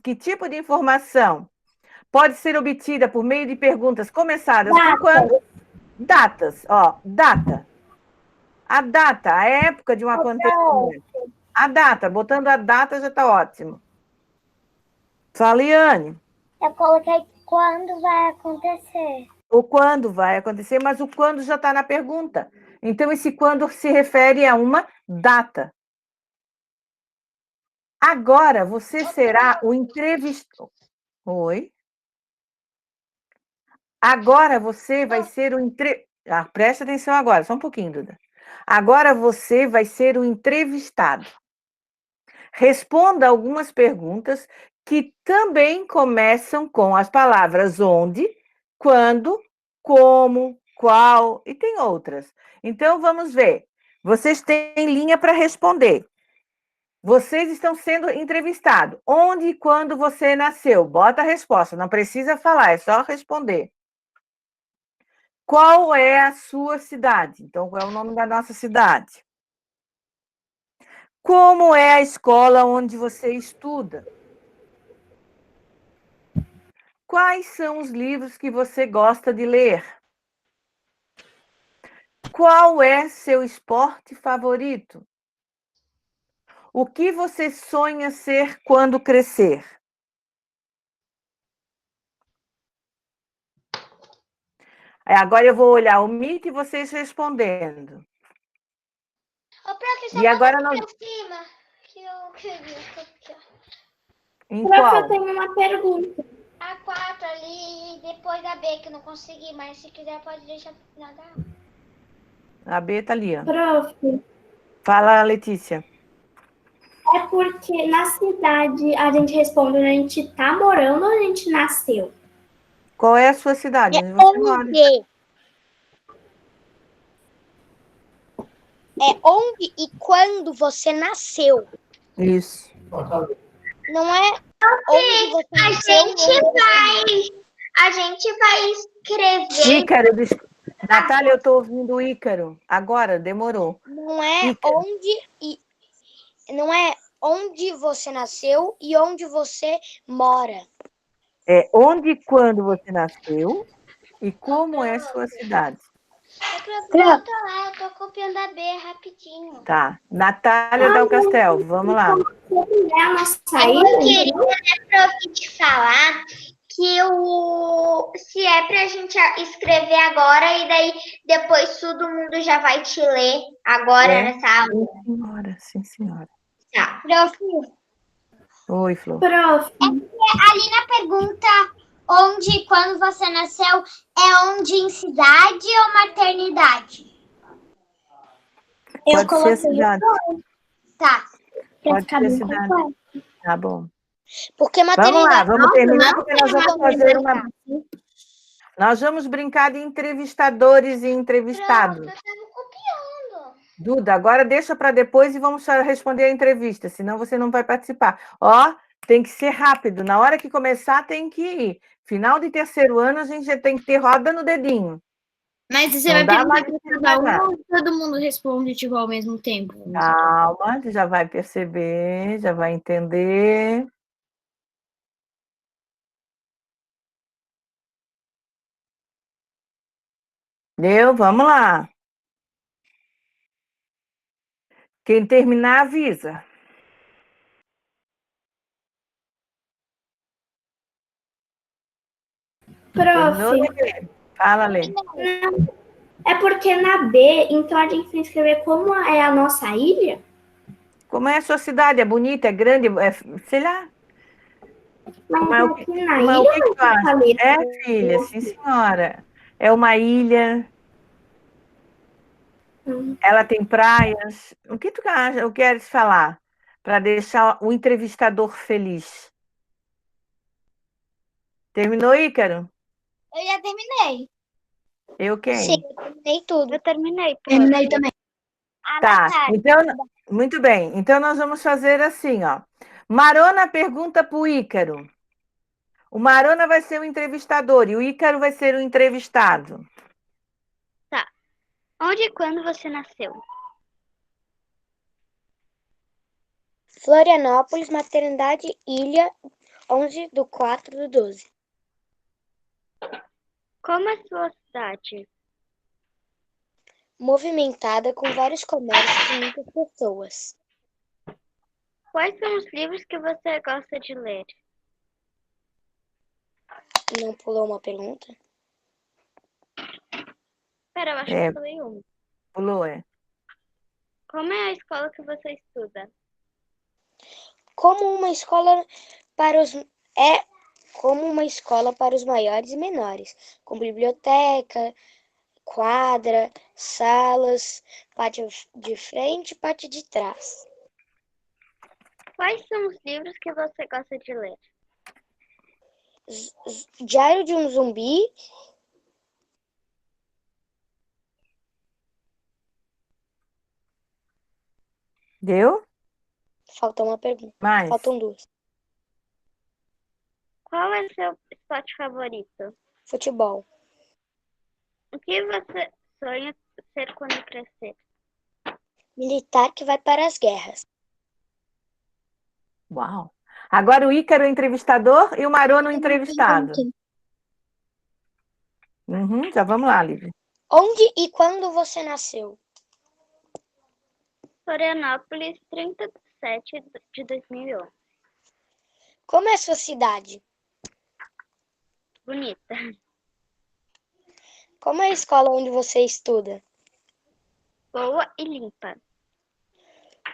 que tipo de informação pode ser obtida por meio de perguntas começadas com quando? Datas, ó, data. A data, a época de um acontecimento. A data, botando a data já está ótimo. Faliane. Eu coloquei quando vai acontecer. O quando vai acontecer, mas o quando já está na pergunta. Então, esse quando se refere a uma data. Agora, você será o entrevistador. Oi? Agora, você vai ser o presta atenção agora, só um pouquinho, Duda. Agora, você vai ser o entrevistado. Responda algumas perguntas que também começam com as palavras onde, quando, como, qual, e tem outras. Então, vamos ver. Vocês têm linha para responder. Vocês estão sendo entrevistados. Onde e quando você nasceu? Bota a resposta, não precisa falar, é só responder. Qual é a sua cidade? Então, qual é o nome da nossa cidade? Como é a escola onde você estuda? Quais são os livros que você gosta de ler? Qual é seu esporte favorito? O que você sonha ser quando crescer? Agora eu vou olhar o Meet e vocês respondendo. E agora nós... cima, que eu queria. Em Prof, qual? eu tenho uma pergunta. A 4 ali, depois da B, que eu não consegui, mas se quiser pode deixar pro final da aula. A B tá ali, ó. Prof, Fala, Letícia. é porque na cidade a gente responde onde a gente tá morando ou a gente nasceu? Qual é a sua cidade? Onde você mora? É onde e quando você nasceu. Isso. Não é onde você nasceu. A gente vai escrever. Ícaro, Natália, eu estou ouvindo o Ícaro. Agora, demorou. Não é Ícaro. não é onde você nasceu e onde você mora. É onde e quando você nasceu e como é sua cidade. Eu tô lá, eu tô copiando a B rapidinho. Tá. Natália Del Castel, vamos lá. Eu queria, prof, te falar que se é pra gente escrever agora e daí depois todo mundo já vai te ler agora nessa aula. Sim, senhora. Sim, senhora. Tá. Prof, Oi, Flor. Prof, ali na pergunta onde e quando você nasceu, é onde em cidade ou maternidade? eu Pode ser a cidade. Tá. Pode ser a cidade. Tá bom. Porque Vamos lá, maternidade. vamos terminar porque nós vamos fazer uma... Nós vamos brincar de entrevistadores e entrevistados. Eu tava copiando. Duda, agora deixa para depois e vamos só responder a entrevista, senão você não vai participar. Ó, tem que ser rápido. Na hora que começar, tem que ir. Final de terceiro ano, a gente já tem que ter roda no dedinho. Mas você Não vai dá perguntar mais para de cada nada. um ou todo mundo responde tipo, ao mesmo tempo? Calma, já vai perceber, já vai entender. Deu? Vamos lá. Quem terminar, avisa. Terminou, prof, Lê? Fala, Lê. é porque na B, então a gente tem que escrever como é a nossa ilha? Como é a sua cidade? É bonita? É grande? sei lá. Mas o aqui na mas o ilha que que tu acha? É, filha, sim, senhora. É uma ilha. Ela tem praias. O que tu acha? O que queres falar? Para deixar o entrevistador feliz. Terminou, Ícaro? Eu já terminei. Eu quem? Sim, eu terminei tudo. Eu terminei. Terminei também. A Tá, Natália. então, muito bem. Então, nós vamos fazer assim, ó. Marona pergunta para o Ícaro. O Marona vai ser o entrevistador e o Ícaro vai ser o entrevistado. Onde e quando você nasceu? Florianópolis, maternidade, Ilha, 11/4/12. Como é sua cidade? Movimentada com vários comércios e muitas pessoas. Quais são os livros que você gosta de ler? Não pulou uma pergunta? Pera, eu acho É. que eu falei uma. Pulou, é. Como é a escola que você estuda? Como uma escola para os como uma escola para os maiores e menores, com biblioteca, quadra, salas, pátio de frente e pátio de trás. Quais são os livros que você gosta de ler? Diário de um Zumbi. Deu? Faltou uma pergunta. Mais. Faltam duas. Qual é seu esporte favorito? Futebol. O que você sonha ser quando crescer? Militar que vai para as guerras. Uau. Agora o Ícaro é o entrevistador e o Marona o entrevistado. Já vamos lá, Lívia. Onde e quando você nasceu? Florianópolis, 30/7/2011. Como é sua cidade? Bonita. Como é a escola onde você estuda? Boa e limpa.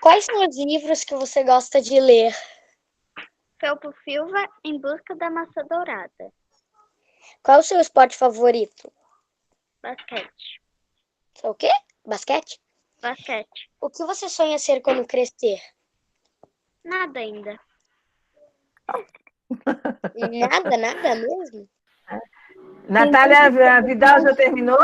Quais são os livros que você gosta de ler? Felpo Silva, Em Busca da Maçã Dourada. Qual é o seu esporte favorito? Basquete. O quê? Basquete? Basquete. O que você sonha ser quando crescer? Nada ainda. Nada mesmo? Natália Vidal já terminou?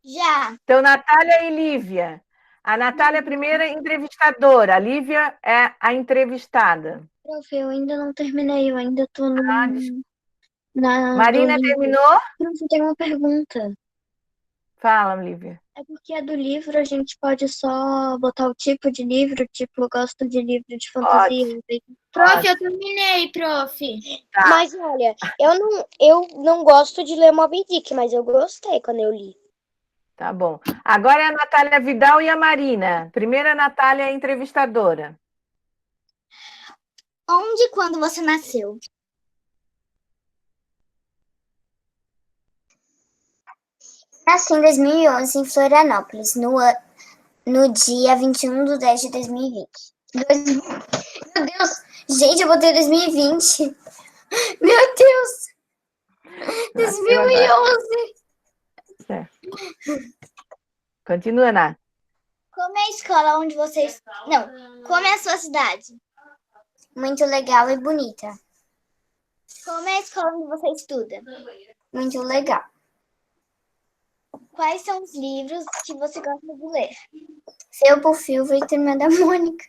Já. Então, Natália e Lívia. A Natália é a primeira entrevistadora, a Lívia é a entrevistada. Prof, eu ainda não terminei, eu ainda tô no... Marina terminou? Prof, eu tenho uma pergunta. Fala, Lívia. É porque a do livro a gente pode só botar o tipo de livro, tipo, eu gosto de livro de fantasia. Prof, eu terminei, prof. Tá. Mas olha, eu não gosto de ler Moby Dick, mas eu gostei quando eu li. Tá bom. Agora é a Natália Vidal e a Marina. Primeira, a Natália é a entrevistadora. Onde e quando você nasceu? Nasci em 2011 em Florianópolis, no dia 21/10/2020. Meu Deus! Gente, eu botei 2020. Meu Deus! 2011! Continua, Nath. Como é a escola onde você... Não, como é a sua cidade? Muito legal e bonita. Como é a escola onde você estuda? Muito legal. Quais são os livros que você gosta de ler? Felpo Silva e Turma da Mônica.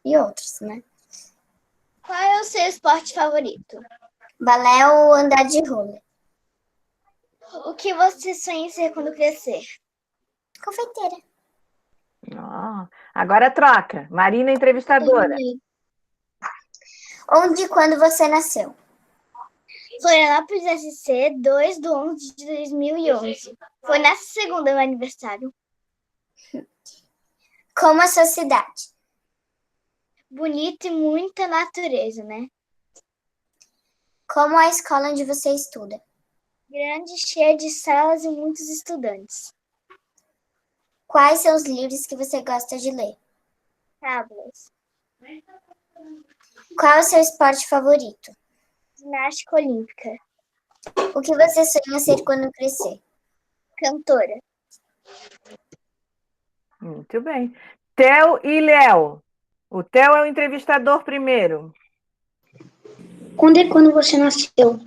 E outros, né? Qual é o seu esporte favorito? Balé ou andar de roller? O que você sonha em ser quando crescer? Confeiteira. Agora troca. Marina, entrevistadora. Onde e quando você nasceu? Florianópolis SC, 2/11/2011. Foi nessa segunda meu aniversário. Como a sua cidade? Bonita e muita natureza, né? Como a escola onde você estuda? Grande, cheia de salas e muitos estudantes. Quais são os livros que você gosta de ler? Fábulas. Qual é o seu esporte favorito? Ginástica olímpica. O que você sonha ser quando crescer? Cantora. Muito bem. Theo e Léo. O Theo é o entrevistador primeiro. Quando você nasceu?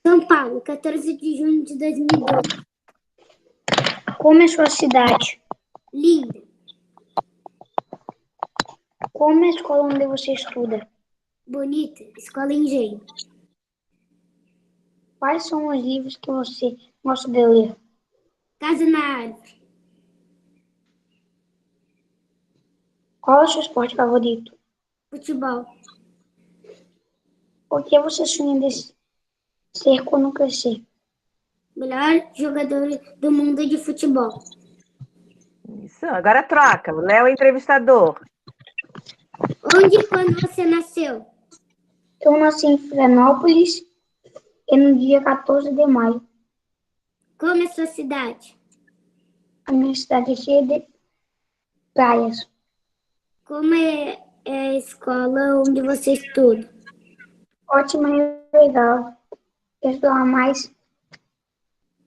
São Paulo, 14 de junho de 2012. Como é sua cidade? Linda. Como é a escola onde você estuda? Bonita. Escola Engenho. Quais são os livros que você gosta de ler? Casa na Árvore. Qual é o seu esporte favorito? Futebol. O que você sonha de ser quando crescer? Melhor jogador do mundo de futebol. Isso, agora troca. O Léo é entrevistador. Onde e quando você nasceu? Eu nasci em Florianópolis e no dia 14 de maio. Como é sua cidade? A minha cidade é cheia de praias. Como é a escola onde você estuda? Ótima e legal. Eu estudava mais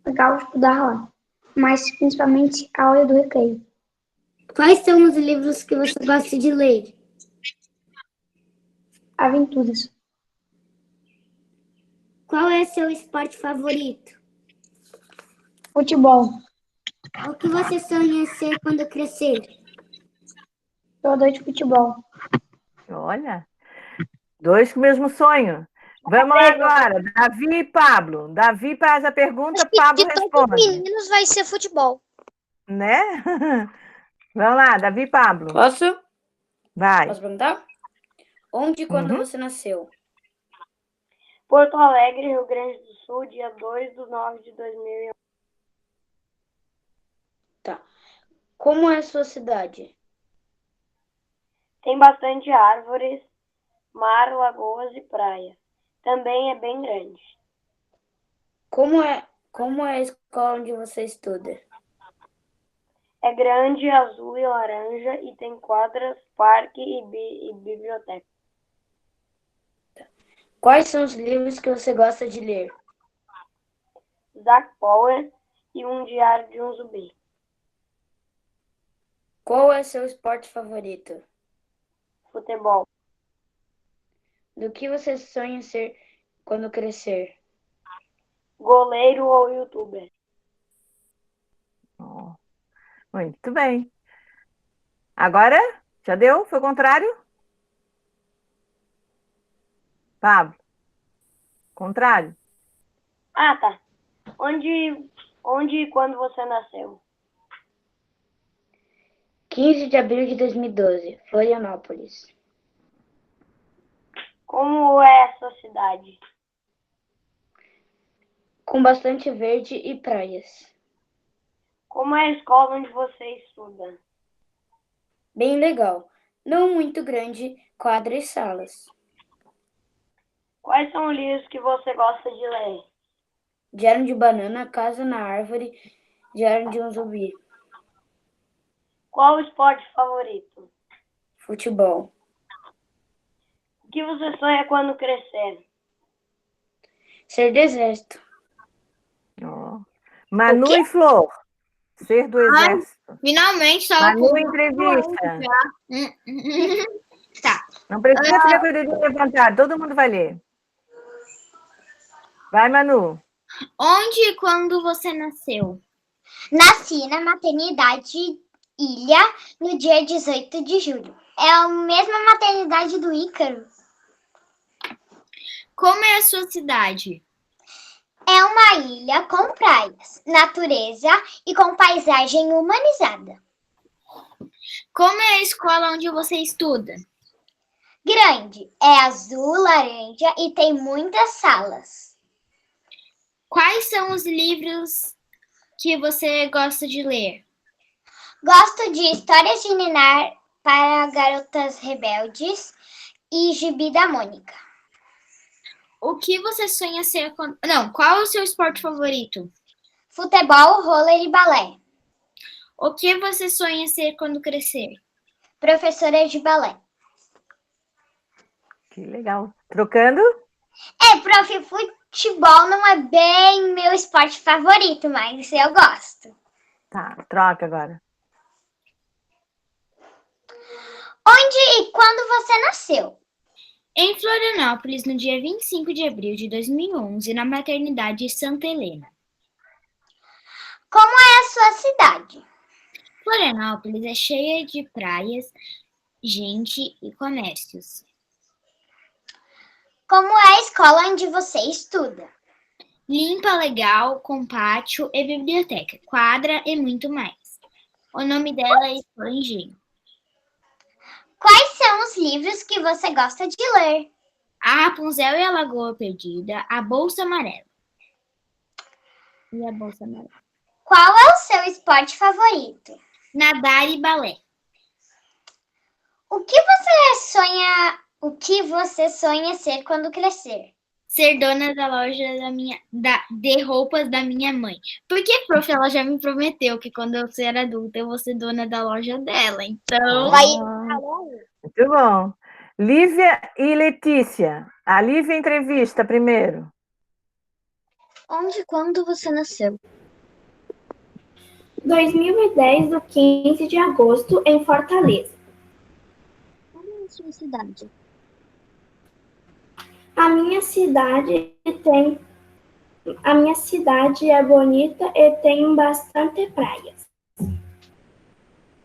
legal estudar lá, mas principalmente a hora do recreio. Quais são os livros que você gosta de ler? Aventuras. Qual é seu esporte favorito? Futebol. O que você sonha ser quando crescer? Jogador de futebol. Olha, dois com o mesmo sonho. Vamos lá agora, Davi e Pablo. Davi faz a pergunta, Pablo De todos os responde. meninos vai ser futebol. Né? Vamos lá, Davi e Pablo. Posso? Vai. Posso perguntar? Onde e quando Uhum. você nasceu? Porto Alegre, Rio Grande do Sul, dia 2/9 de 2001. Tá. Como é a sua cidade? Tem bastante árvores, mar, lagoas e praia. Também é bem grande. Como é a escola onde você estuda? É grande, azul e laranja e tem quadras, parque e biblioteca. Quais são os livros que você gosta de ler? Zack Power e um diário de um zumbi. Qual é seu esporte favorito? Futebol. Do que você sonha ser quando crescer? Goleiro ou youtuber. Ó, muito bem. Agora, já deu? Foi o contrário? Pablo? Contrário? Ah, tá. Onde e quando você nasceu? 15 de abril de 2012, Florianópolis. Como é a sua cidade? Com bastante verde e praias. Como é a escola onde você estuda? Bem legal. Não muito grande, quadra e salas. Quais são os livros que você gosta de ler? Diário de banana, casa na árvore, diário de um zumbi. Qual o esporte favorito? Futebol. O que você sonha quando crescer? Ser do exército. Ó. Manu e Flor. Ser do exército. Finalmente, só Manu, entrevista. Tá. Não precisa ficar com o dedinho levantado, todo mundo vai ler. Vai, Manu. Onde e quando você nasceu? Nasci na maternidade Ilha no dia 18 de julho. É a mesma maternidade do Ícaro. Como é a sua cidade? É uma ilha com praias, natureza e com paisagem humanizada. Como é a escola onde você estuda? Grande, é azul, laranja e tem muitas salas. Quais são os livros que você gosta de ler? Gosto de Histórias de Ninar para Garotas Rebeldes e Gibi da Mônica. O que você sonha ser quando... Não, qual é o seu esporte favorito? Futebol, vôlei e balé. O que você sonha ser quando crescer? Professora de balé. Que legal. Trocando? Prof, futebol não é bem meu esporte favorito, mas eu gosto. Tá, troca agora. Onde e quando você nasceu? Em Florianópolis, no dia 25 de abril de 2011, na maternidade Santa Helena. Como é a sua cidade? Florianópolis é cheia de praias, gente e comércios. Como é a escola onde você estuda? Limpa, legal, com pátio e biblioteca, quadra e muito mais. O nome dela é Escola Engenho. Quais são os livros que você gosta de ler? A Rapunzel e a Lagoa Perdida, a Bolsa Amarela. E a Bolsa Amarela. Qual é o seu esporte favorito? Nadar e balé. O que você sonha ser quando crescer? Ser dona da loja de roupas da minha mãe. Porque, prof, ela já me prometeu que quando eu ser adulta eu vou ser dona da loja dela. Então. Muito bom. Lívia e Letícia. A Lívia entrevista primeiro. Onde e quando você nasceu? 2010, do 15 de agosto, em Fortaleza. Qual é a sua cidade? A minha cidade é bonita e tem bastante praias.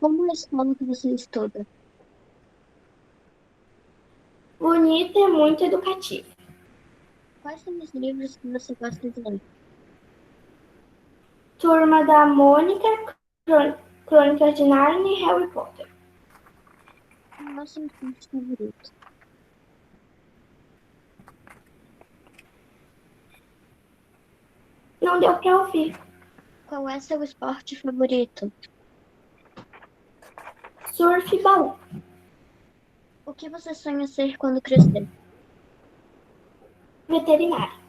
Como é a escola que você estuda? Bonita e muito educativa. Quais são os livros que você gosta de ler? Turma da Mônica, Crônicas de Nárnia e Harry Potter. Qual é o seu esporte favorito? Não deu para ouvir. Qual é seu esporte favorito? Surf e balé. O que você sonha ser quando crescer? Veterinária.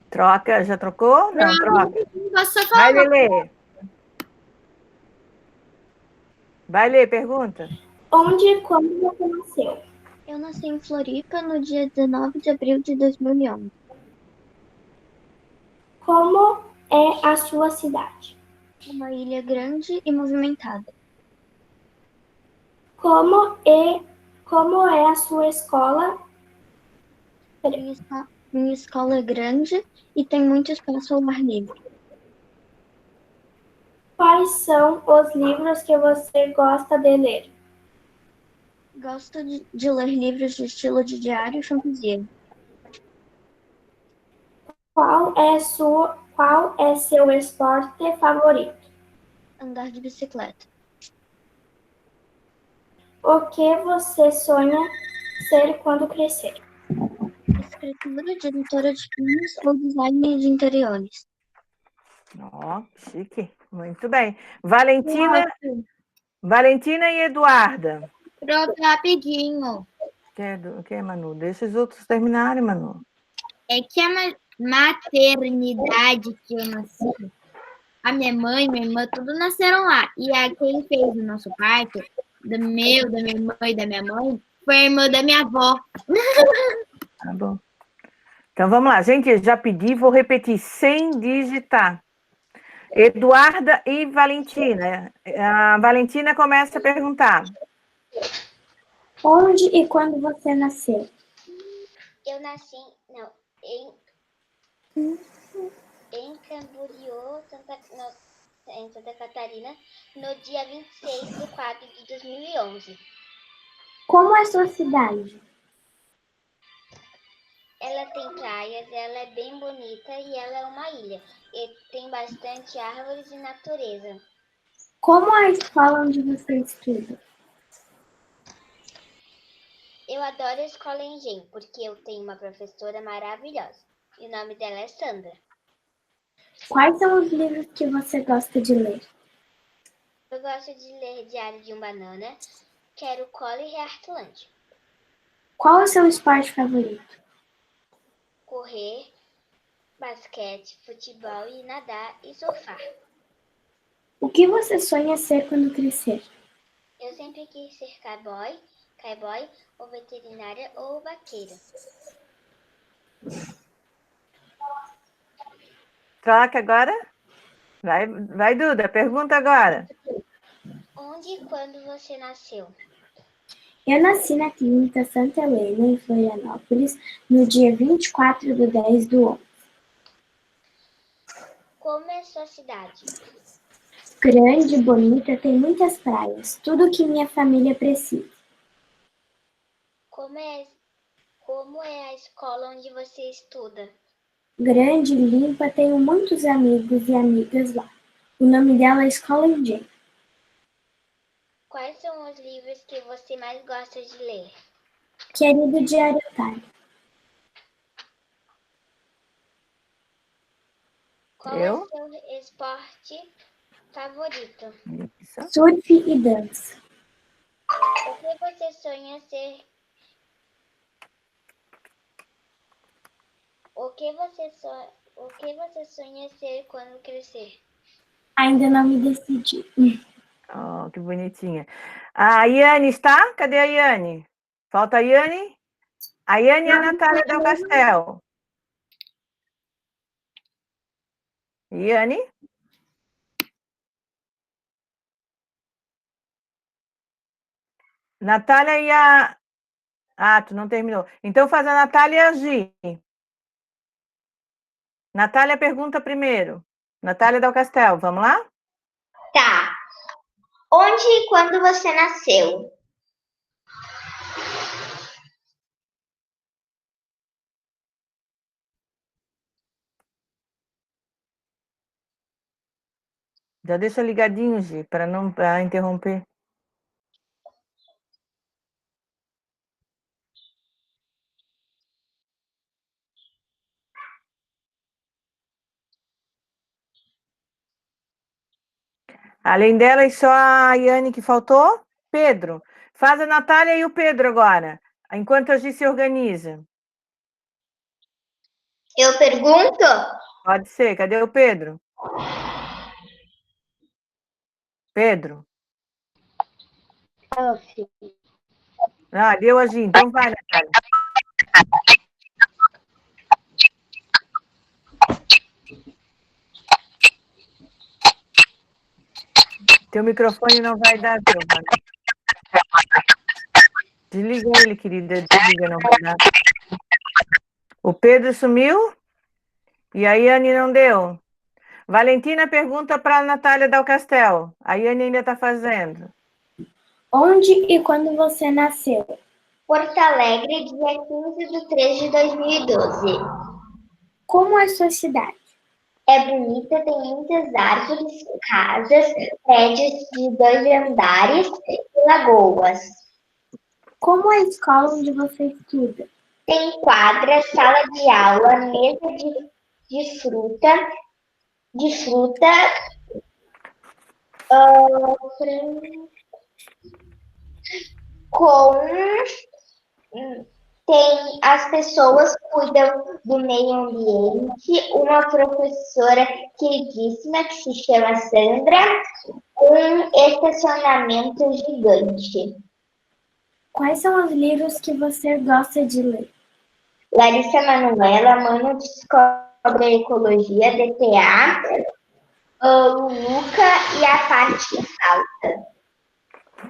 Troca, já trocou? Não, troca. Posso Vai, falar? Lelê. Vai, Lê, pergunta. Onde e quando você nasceu? Eu nasci em Floripa no dia 19 de abril de 2011. Como é a sua cidade? Uma ilha grande e movimentada. Como é a sua escola? Minha escola é grande e tem muito espaço ao ar livre. Quais são os livros que você gosta de ler? Gosto de ler livros de estilo de diário e fantasia. Qual é seu esporte favorito? Andar de bicicleta. O que você sonha ser quando crescer? Escritora, diretora de filmes ou designer de interiores. Ó, chique. Muito bem. Valentina e Eduarda. Pronto, rapidinho. O que, Manu? Deixa os outros terminarem, Manu. É que a maternidade que eu nasci, a minha mãe, minha irmã, tudo nasceram lá. E quem fez o nosso parto, da minha irmã e da minha mãe, foi a irmã da minha avó. Tá bom. Então, vamos lá. Gente, já pedi, vou repetir, sem digitar. Eduarda e Valentina. A Valentina começa a perguntar. Onde e quando você nasceu? Eu nasci em Camboriú, em Santa Catarina, no dia 26 de 4 de 2011. Como é a sua cidade? Ela tem praias, ela é bem bonita e ela é uma ilha. E tem bastante árvores e natureza. Como é a escola onde você estuda? Eu adoro a escola Engenho, porque eu tenho uma professora maravilhosa. E o nome dela é Sandra. Quais são os livros que você gosta de ler? Eu gosto de ler Diário de um Banana, Quero Cola e Heartland. Qual é o seu esporte favorito? Correr, basquete, futebol e nadar e surfar. O que você sonha ser quando crescer? Eu sempre quis ser cowboy, ou veterinária ou vaqueira. Troca agora. Vai, Duda, pergunta agora. Onde e quando você nasceu? Eu nasci na Clínica Santa Helena, em Florianópolis, no dia 24/10/11. Como é sua cidade? Grande, bonita, tem muitas praias, tudo que minha família precisa. Como é a escola onde você estuda? Grande, limpa, tenho muitos amigos e amigas lá. O nome dela é Escola Indiana. Quais são os livros que você mais gosta de ler? Querido Diário Otário. Qual é seu esporte favorito? Surf e dança. O que você sonha ser? O que você sonha ser quando crescer? Ainda não me decidi. Oh, que bonitinha. A Iane está? Cadê a Iane? Falta a Iane? A Iane e a Natália Del Castel. Iane? Natália e a... Ah, tu não terminou. Então faz a Natália e a Gi. Natália pergunta primeiro. Natália Del Castel, vamos lá? Tá. Onde e quando você nasceu? Já deixa ligadinho, Gi, para não interromper. Além delas, só a Iane que faltou? Pedro. Faz a Natália e o Pedro agora, enquanto a Gi se organiza. Eu pergunto? Pode ser. Cadê o Pedro? Pedro? Ah, deu a Gi. Então vai, Natália. Teu microfone não vai dar, Giovana. Desliga ele, querida. Desliga, não vai dar. O Pedro sumiu e a Iane não deu. Valentina pergunta para a Natália Del Castel. A Iane ainda está fazendo. Onde e quando você nasceu? Porto Alegre, dia 15/3/2012. Como é sua cidade? É bonita, tem muitas árvores, casas, prédios de 2 andares e lagoas. Como é a escola onde você estuda? Tem quadra, sala de aula, mesa de fruta, com tem as pessoas cuidam do meio ambiente, uma professora queridíssima que se chama Sandra, um estacionamento gigante. Quais são os livros que você gosta de ler? Larissa Manoela, Mano Descobre a Ecologia, DTA, Luca e a parte que falta.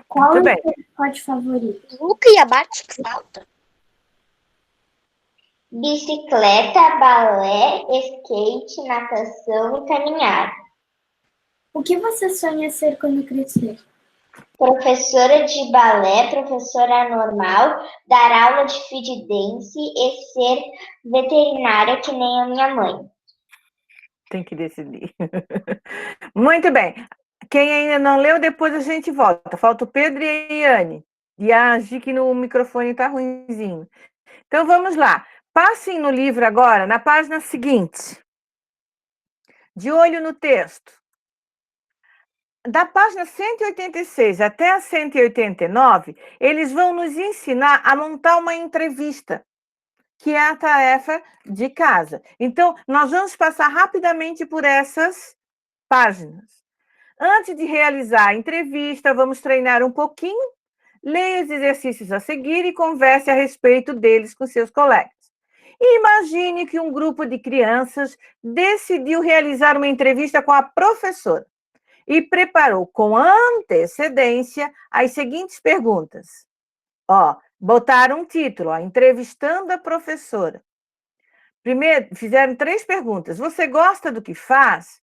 Qual é o seu esporte favorito? Luca e a parte que falta. Bicicleta, balé, skate, natação e caminhar. O que você sonha ser quando crescer? Professora de balé, professora normal, dar aula de feed dance e ser veterinária que nem a minha mãe. Tem que decidir. Muito bem. Quem ainda não leu, depois a gente volta. Falta o Pedro e a Iane. E a Gi, que no microfone está ruimzinho. Então, vamos lá. Passem no livro agora, na página seguinte. De olho no texto. Da página 186 até a 189, eles vão nos ensinar a montar uma entrevista, que é a tarefa de casa. Então, nós vamos passar rapidamente por essas páginas. Antes de realizar a entrevista, vamos treinar um pouquinho, leia os exercícios a seguir e converse a respeito deles com seus colegas. E imagine que um grupo de crianças decidiu realizar uma entrevista com a professora e preparou com antecedência as seguintes perguntas. Ó, botaram um título, ó, entrevistando a professora. Primeiro, fizeram 3 perguntas. Você gosta do que faz?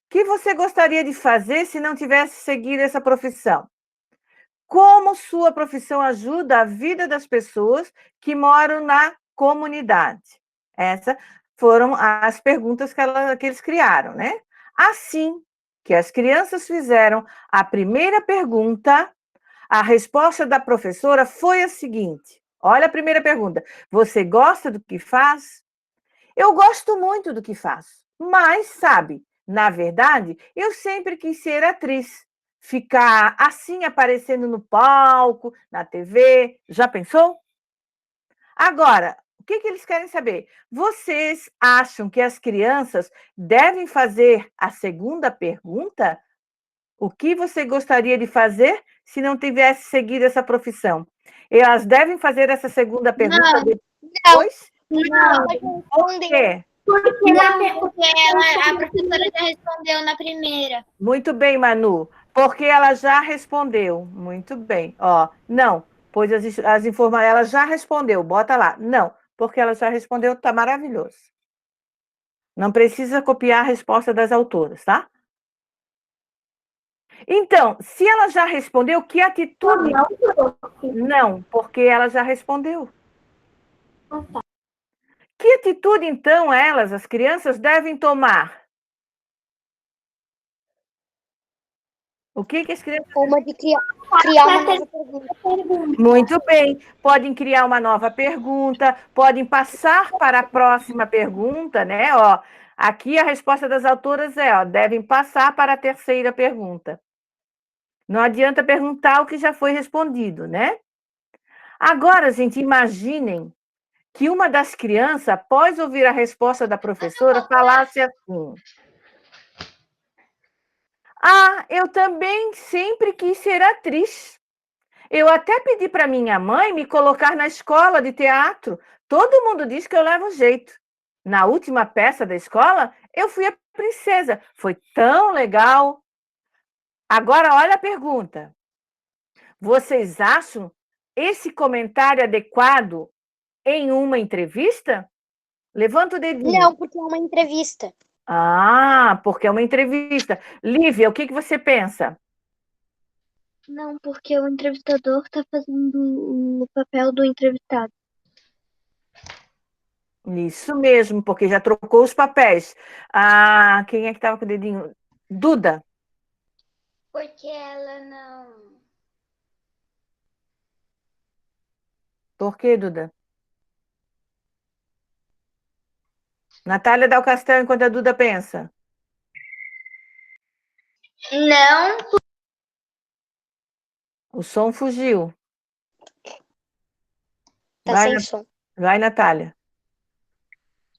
O que você gostaria de fazer se não tivesse seguido essa profissão? Como sua profissão ajuda a vida das pessoas que moram na comunidade? Essas foram as perguntas que eles criaram, né? Assim que as crianças fizeram a primeira pergunta, a resposta da professora foi a seguinte. Olha a primeira pergunta. Você gosta do que faz? Eu gosto muito do que faço, mas, sabe, na verdade, eu sempre quis ser atriz. Ficar assim aparecendo no palco, na TV. Já pensou? Agora, o que eles querem saber? Vocês acham que as crianças devem fazer a segunda pergunta? O que você gostaria de fazer se não tivesse seguido essa profissão? Elas devem fazer essa segunda pergunta depois? Não. Por quê? Porque a professora já respondeu na primeira. Muito bem, Manu. Porque ela já respondeu. Muito bem. Ó, não, pois as informações, ela já respondeu. Bota lá. Não, porque ela já respondeu, tá maravilhoso. Não precisa copiar a resposta das autoras, tá? Então, se ela já respondeu, que atitude? Não, porque ela já respondeu. Que atitude, então, elas, as crianças, devem tomar? O que as crianças... Uma de criar uma nova pergunta. Muito bem. Podem criar uma nova pergunta, podem passar para a próxima pergunta, né? Ó, aqui a resposta das autoras é, ó, devem passar para a terceira pergunta. Não adianta perguntar o que já foi respondido, né? Agora, gente, imaginem que uma das crianças, após ouvir a resposta da professora, falasse assim: ah, eu também sempre quis ser atriz. Eu até pedi para minha mãe me colocar na escola de teatro. Todo mundo diz que eu levo jeito. Na última peça da escola, eu fui a princesa. Foi tão legal. Agora, olha a pergunta. Vocês acham esse comentário adequado em uma entrevista? Levanta o dedinho. Não, porque é uma entrevista. Ah, porque é uma entrevista. Lívia, o que você pensa? Não, porque o entrevistador está fazendo o papel do entrevistado. Isso mesmo, porque já trocou os papéis. Ah, quem é que estava com o dedinho? Duda. Porque ela não. Por que, Duda? Natália dá o Castelo enquanto a Duda pensa. Não. O som fugiu. Tá sem som. Vai, Natália.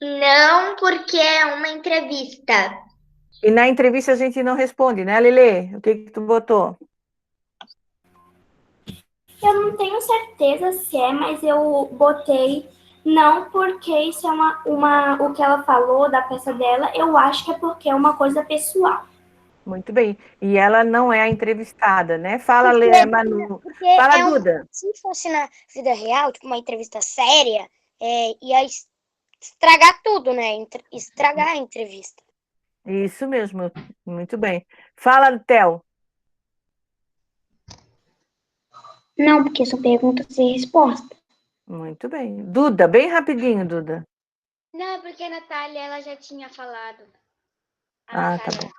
Não, porque é uma entrevista. E na entrevista a gente não responde, né, Lelê? O que tu botou? Eu não tenho certeza se é, mas eu botei não porque isso é o que ela falou da peça dela, eu acho que é porque é uma coisa pessoal. Muito bem. E ela não é a entrevistada, né? Fala, Manu. Fala, Duda. Se fosse na vida real, tipo uma entrevista séria, ia estragar tudo, né? Estragar a entrevista. Isso mesmo. Muito bem. Fala, Theo. Não, porque são perguntas e respostas. Muito bem. Duda, bem rapidinho, Duda. Não, porque a Natália ela já tinha falado. Ah, tá bom.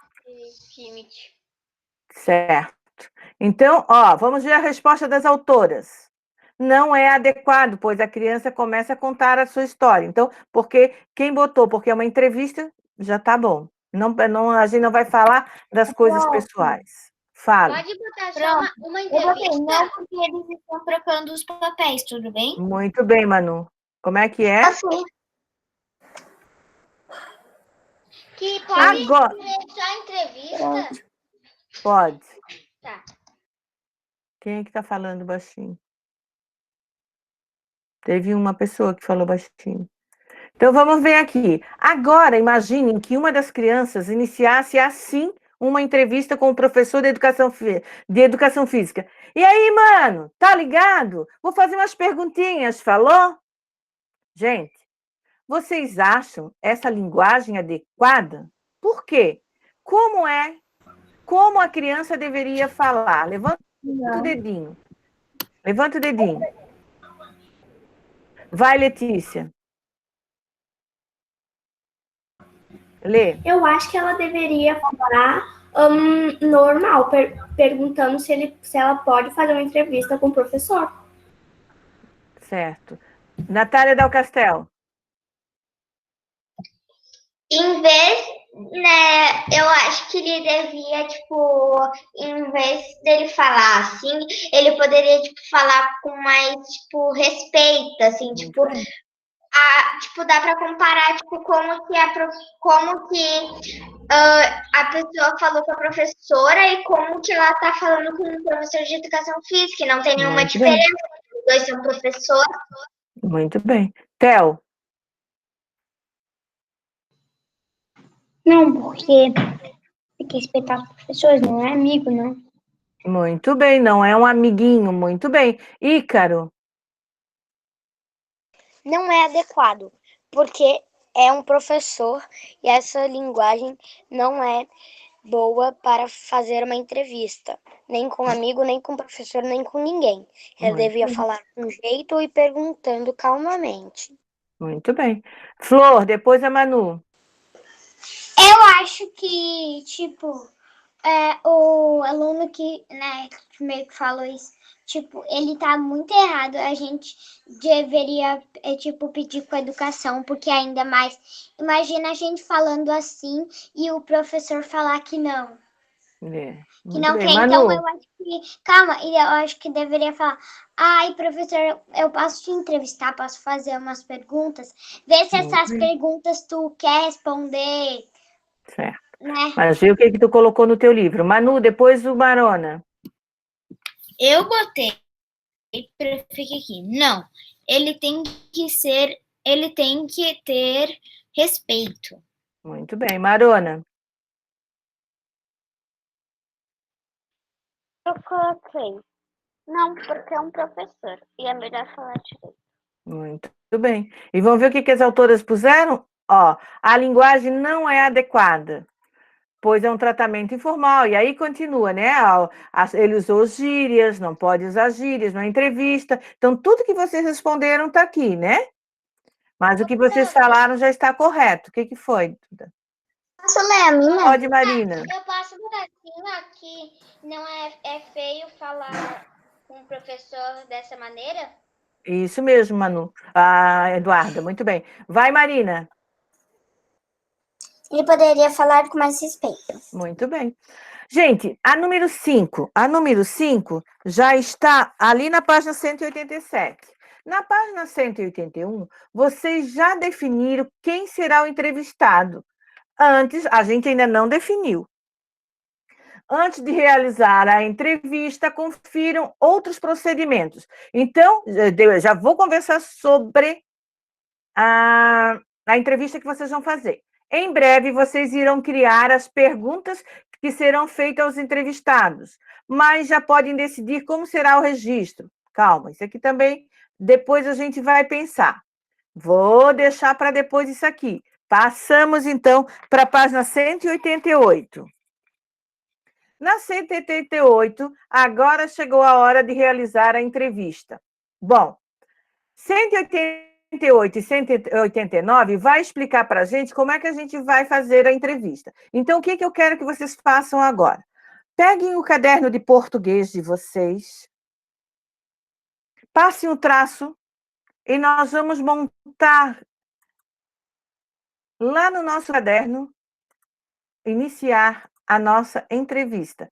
Schmidt. Certo. Então, ó, vamos ver a resposta das autoras. Não é adequado, pois a criança começa a contar a sua história. Então, porque quem botou, porque é uma entrevista, já tá bom. Não, a gente não vai falar das coisas pessoais. Fala. Pode botar só uma entrevista? Não, porque eles estão trocando os papéis, tudo bem? Muito bem, Manu. Como é que é? Assim. Que pode Agora. ser só entrevista? Pode. Tá. Quem é que tá falando baixinho? Teve uma pessoa que falou baixinho. Então, vamos ver aqui. Agora, imaginem que uma das crianças iniciasse assim uma entrevista com o professor de educação física. E aí, mano, tá ligado? Vou fazer umas perguntinhas, falou? Gente, vocês acham essa linguagem adequada? Por quê? Como a criança deveria falar? Levanta o dedinho. Levanta o dedinho. Vai, Letícia. Lê. Eu acho que ela deveria falar normal, perguntando se ela pode fazer uma entrevista com o professor. Certo. Natália Del Castel. Em vez, né, eu acho que ele devia, tipo, em vez dele falar assim, ele poderia, tipo, falar com mais, tipo, respeito, assim, tipo, dá para comparar, tipo, como que a pessoa falou com a professora e como que ela tá falando com o professor de educação física, não tem nenhuma diferença, os dois são professores. Muito bem. Theo. Não, porque tem que respeitar os professores, não é amigo, não. Muito bem, não é um amiguinho, muito bem. Ícaro. Não é adequado, porque é um professor e essa linguagem não é boa para fazer uma entrevista, nem com amigo, nem com professor, nem com ninguém. Ele devia falar com jeito e perguntando calmamente. Muito bem. Flor, depois a Manu. Eu acho que, tipo, o aluno que, né, meio que falou isso, tipo, ele tá muito errado. A gente deveria, tipo, pedir com a educação, porque ainda mais, imagina a gente falando assim e o professor falar que não. Que não quer. Então, eu acho que, calma, eu acho que deveria falar, ai, professor, eu posso te entrevistar, posso fazer umas perguntas? Vê se essas perguntas tu quer responder. Certo. Né? Mas vê o que tu colocou no teu livro. Manu, depois o Marona. Eu botei, fica aqui, não, ele tem que ter respeito. Muito bem. Marona. Eu coloquei. Não, porque é um professor. E é melhor falar direito. Muito bem. E vamos ver o que as autoras puseram? Ó, a linguagem não é adequada, pois é um tratamento informal. E aí continua, né? Ele usou gírias, não pode usar gírias na entrevista. Então, tudo que vocês responderam está aqui, né? Mas o que vocês falaram já está correto. O que foi, Duda? Posso ler a minha? Pode, Marina. Eu posso mudar assim, que não é feio falar com o professor dessa maneira? Isso mesmo, Manu. Ah, Eduarda, muito bem. Vai, Marina. Ele poderia falar com mais respeito. Muito bem. Gente, a número 5 já está ali na página 187. Na página 181, vocês já definiram quem será o entrevistado. Antes, a gente ainda não definiu. Antes de realizar a entrevista, confiram outros procedimentos. Então, eu já vou conversar sobre a entrevista que vocês vão fazer. Em breve, vocês irão criar as perguntas que serão feitas aos entrevistados, mas já podem decidir como será o registro. Calma, isso aqui também, depois a gente vai pensar. Vou deixar para depois isso aqui. Passamos, então, para a página 188. Na 188, agora chegou a hora de realizar a entrevista. Bom, 188 e 189 vai explicar para a gente como é que a gente vai fazer a entrevista. Então, o que eu quero que vocês façam agora? Peguem o caderno de português de vocês, passem um traço e nós vamos montar lá no nosso caderno, iniciar a nossa entrevista.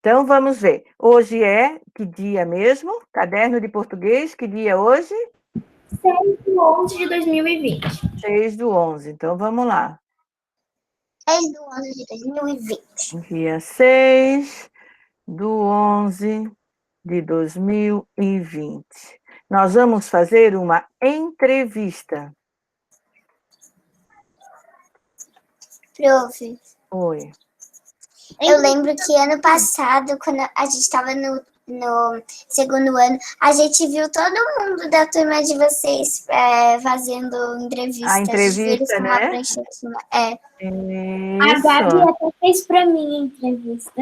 Então, vamos ver. Hoje é que dia mesmo? Caderno de português, que dia hoje? 6/11 de 2020. 6/11. Então, vamos lá. 6/11 de 2020. Dia 6/11 de 2020. Nós vamos fazer uma entrevista. Prof. Oi. Eu lembro que ano passado, quando a gente estava no segundo ano, a gente viu todo mundo da turma de vocês fazendo entrevista. A entrevista, uma né? pranchetinha. A Gabi Isso. até fez para mim a entrevista.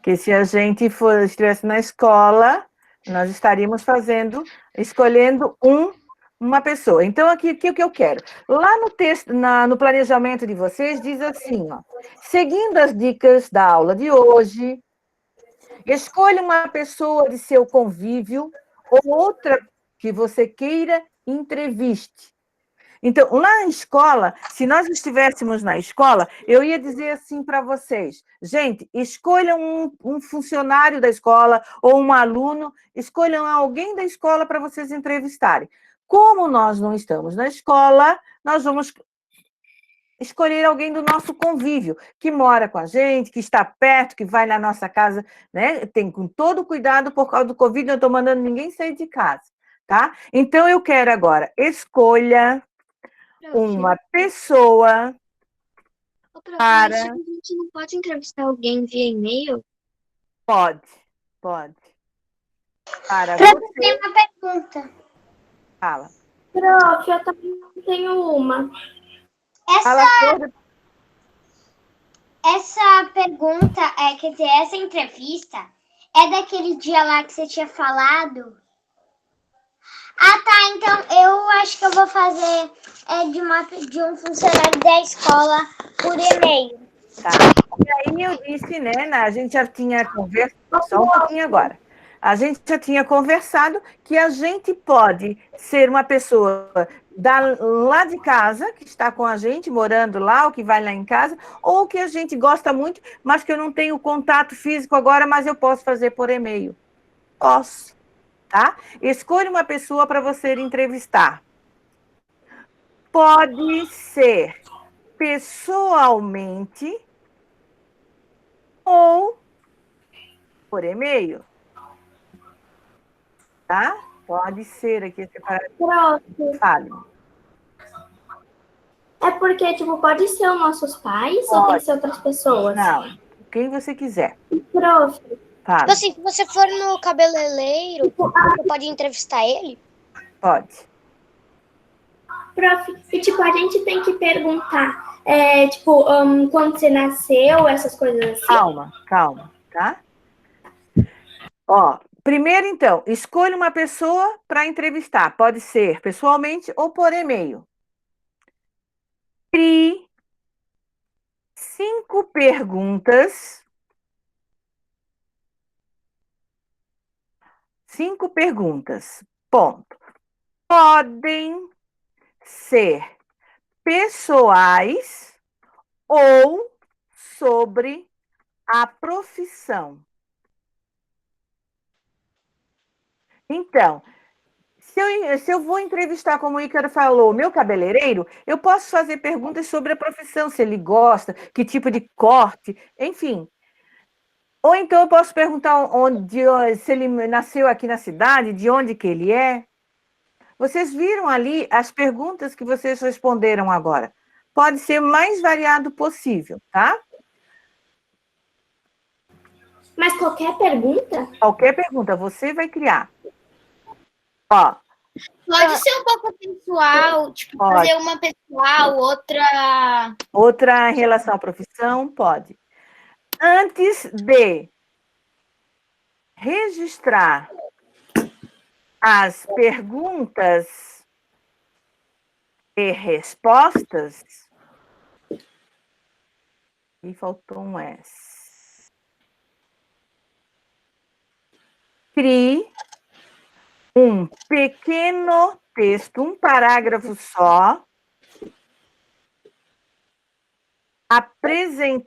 Que se a gente estivesse na escola, nós estaríamos escolhendo uma pessoa. Então, aqui, o que eu quero? Lá no texto, no planejamento de vocês, diz assim, ó, seguindo as dicas da aula de hoje, escolha uma pessoa de seu convívio ou outra que você queira entreviste. Então, lá na escola, se nós estivéssemos na escola, eu ia dizer assim para vocês, gente, escolham um funcionário da escola ou um aluno, escolham alguém da escola para vocês entrevistarem. Como nós não estamos na escola, nós vamos escolher alguém do nosso convívio, que mora com a gente, que está perto, que vai na nossa casa, né? Tem com todo cuidado, por causa do Covid, não estou mandando ninguém sair de casa, tá? Então, eu quero agora, escolha uma pessoa para... A gente não pode entrevistar alguém via e-mail? Pode. Para Prof, você... tem uma pergunta. Fala. Prof, eu também tenho uma. Essa pergunta, quer dizer, essa entrevista é daquele dia lá que você tinha falado? Ah, tá, então eu acho que eu vou fazer de um funcionário da escola por e-mail. Tá. E aí eu disse, né, a gente já tinha conversado, só um pouquinho agora, a gente já tinha conversado que a gente pode ser uma pessoa lá de casa, que está com a gente, morando lá, ou que vai lá em casa, ou que a gente gosta muito, mas que eu não tenho contato físico agora, mas eu posso fazer por e-mail. Posso, tá? Escolha uma pessoa para você entrevistar. Pode ser pessoalmente ou por e-mail. Tá? Pode ser aqui separado. Prof, Fale. é porque, tipo, pode ser os nossos pais ou tem que ser outras pessoas? Não, quem você quiser. Prof, Fale. Tipo assim, se você for no cabeleireiro, você pode entrevistar ele? Pode. prof, e tipo, a gente tem que perguntar, tipo, quando você nasceu, essas coisas assim? Calma, tá? Ó, primeiro, então, escolha uma pessoa para entrevistar. Pode ser pessoalmente ou por e-mail. Crie 5 perguntas. 5 perguntas. Ponto. Podem ser pessoais ou sobre a profissão. Então, se eu vou entrevistar, como o Ícaro falou, meu cabeleireiro, eu posso fazer perguntas sobre a profissão, se ele gosta, que tipo de corte, enfim. Ou então eu posso perguntar se ele nasceu aqui na cidade, de onde que ele é. Vocês viram ali as perguntas que vocês responderam agora. Pode ser o mais variado possível, tá? Mas qualquer pergunta? Qualquer pergunta, você vai criar. Ó. Pode ser um pouco pessoal, tipo, fazer uma pessoal, outra... Outra em relação à profissão, pode. Antes de registrar as perguntas e respostas, e faltou um S. Crie um pequeno texto, um parágrafo só, apresentando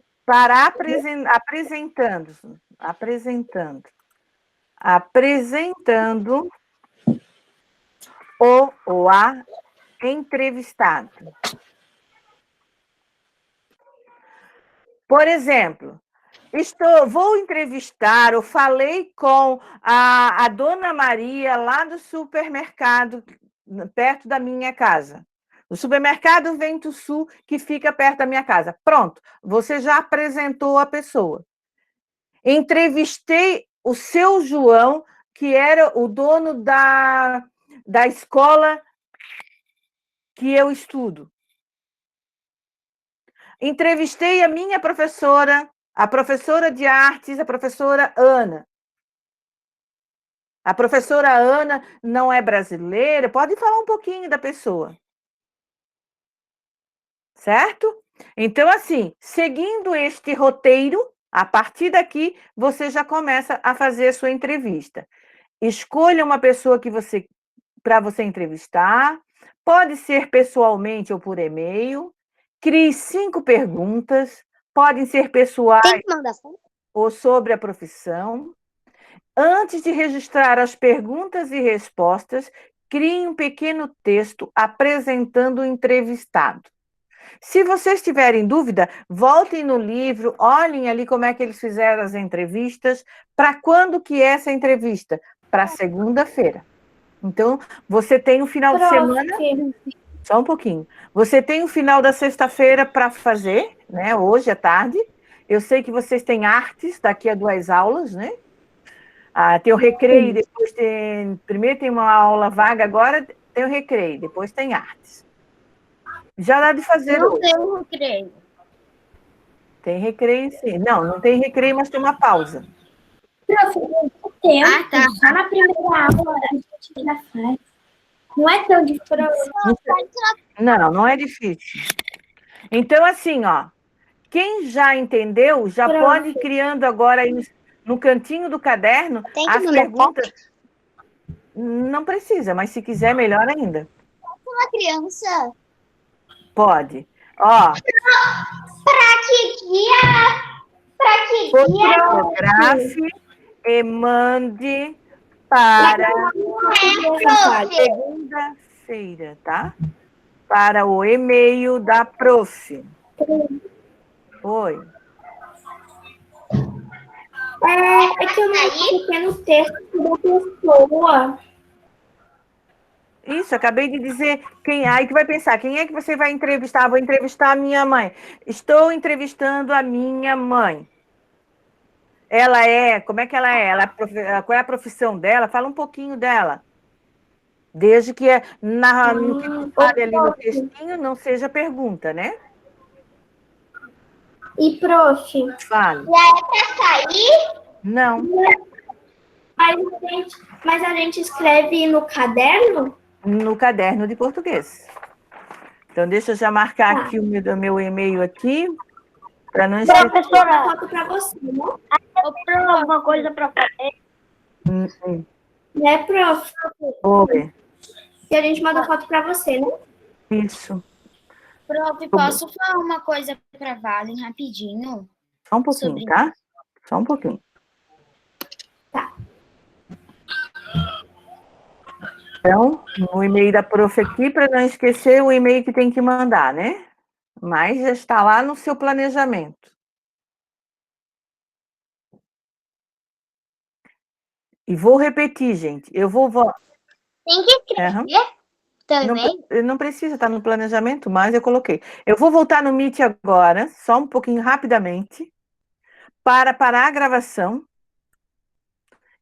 o ou a entrevistado. Por exemplo, vou entrevistar, eu falei com a dona Maria lá do supermercado, perto da minha casa. O supermercado Vento Sul, que fica perto da minha casa. Pronto, você já apresentou a pessoa. Entrevistei o seu João, que era o dono da escola que eu estudo. Entrevistei a minha professora, a professora de artes, a professora Ana. A professora Ana não é brasileira, pode falar um pouquinho da pessoa. Certo? Então, assim, seguindo este roteiro, a partir daqui, você já começa a fazer a sua entrevista. Escolha uma pessoa para você entrevistar, pode ser pessoalmente ou por e-mail. Crie 5 perguntas, podem ser pessoais ou sobre a profissão. Antes de registrar as perguntas e respostas, crie um pequeno texto apresentando o entrevistado. Se vocês tiverem dúvida, voltem no livro, olhem ali como é que eles fizeram as entrevistas. Para quando que é essa entrevista? Para segunda-feira. Então, você tem o final de semana... Só um pouquinho. Você tem o final da sexta-feira para fazer, né? Hoje à tarde. Eu sei que vocês têm artes daqui a 2 aulas, né? Tem o recreio, depois primeiro tem uma aula vaga, agora tem o recreio, depois tem artes. Já dá de fazer Não hoje. tem recreio. Tem recreio, sim. Não tem recreio, mas tem uma pausa. Tá. Só na primeira aula a gente já faz. Não é tão difícil. Não é difícil. Então, assim, ó, quem já entendeu, já pode ir criando agora aí no cantinho do caderno as perguntas. Não precisa, mas se quiser, melhor ainda. Uma criança. Pode. Ó. Para que dia? Fotografe e mande para segunda-feira, tá? Para o e-mail da prof. Oi. É que eu não tenho pequeno texto da pessoa. Isso, acabei de dizer. Aí que vai pensar, quem é que você vai entrevistar? Vou entrevistar a minha mãe. Estou entrevistando a minha mãe. Como é que ela é? Qual é a profissão dela? Fala um pouquinho dela. Desde que no que fale ali no textinho não seja pergunta, né? E, prof? Fale. Já é para sair? Não. Mas a gente escreve no caderno? No caderno de português. Então, deixa eu já marcar aqui o meu e-mail aqui, para não esquecer. Professora, foto para você, né? Alguma coisa para fazer? Né, prof? Oi. E a gente manda foto para você, né? Isso. Prof, posso falar uma coisa para Valen rapidinho? Só um pouquinho, tá? Só um pouquinho. Tá. Então, o e-mail da prof aqui, para não esquecer o e-mail que tem que mandar, né? Mas já está lá no seu planejamento. E vou repetir, gente. Eu vou... Tem que escrever também? Não precisa estar no planejamento, mas eu coloquei. Eu vou voltar no Meet agora, só um pouquinho rapidamente, para parar a gravação.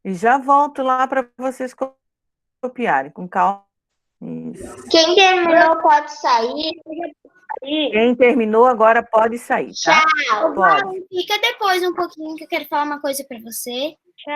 E já volto lá para vocês copiarem, com calma. Isso. Quem terminou pode sair. Quem terminou agora pode sair, tá? Tchau. Pode. Fica depois um pouquinho que eu quero falar uma coisa para você. Tchau.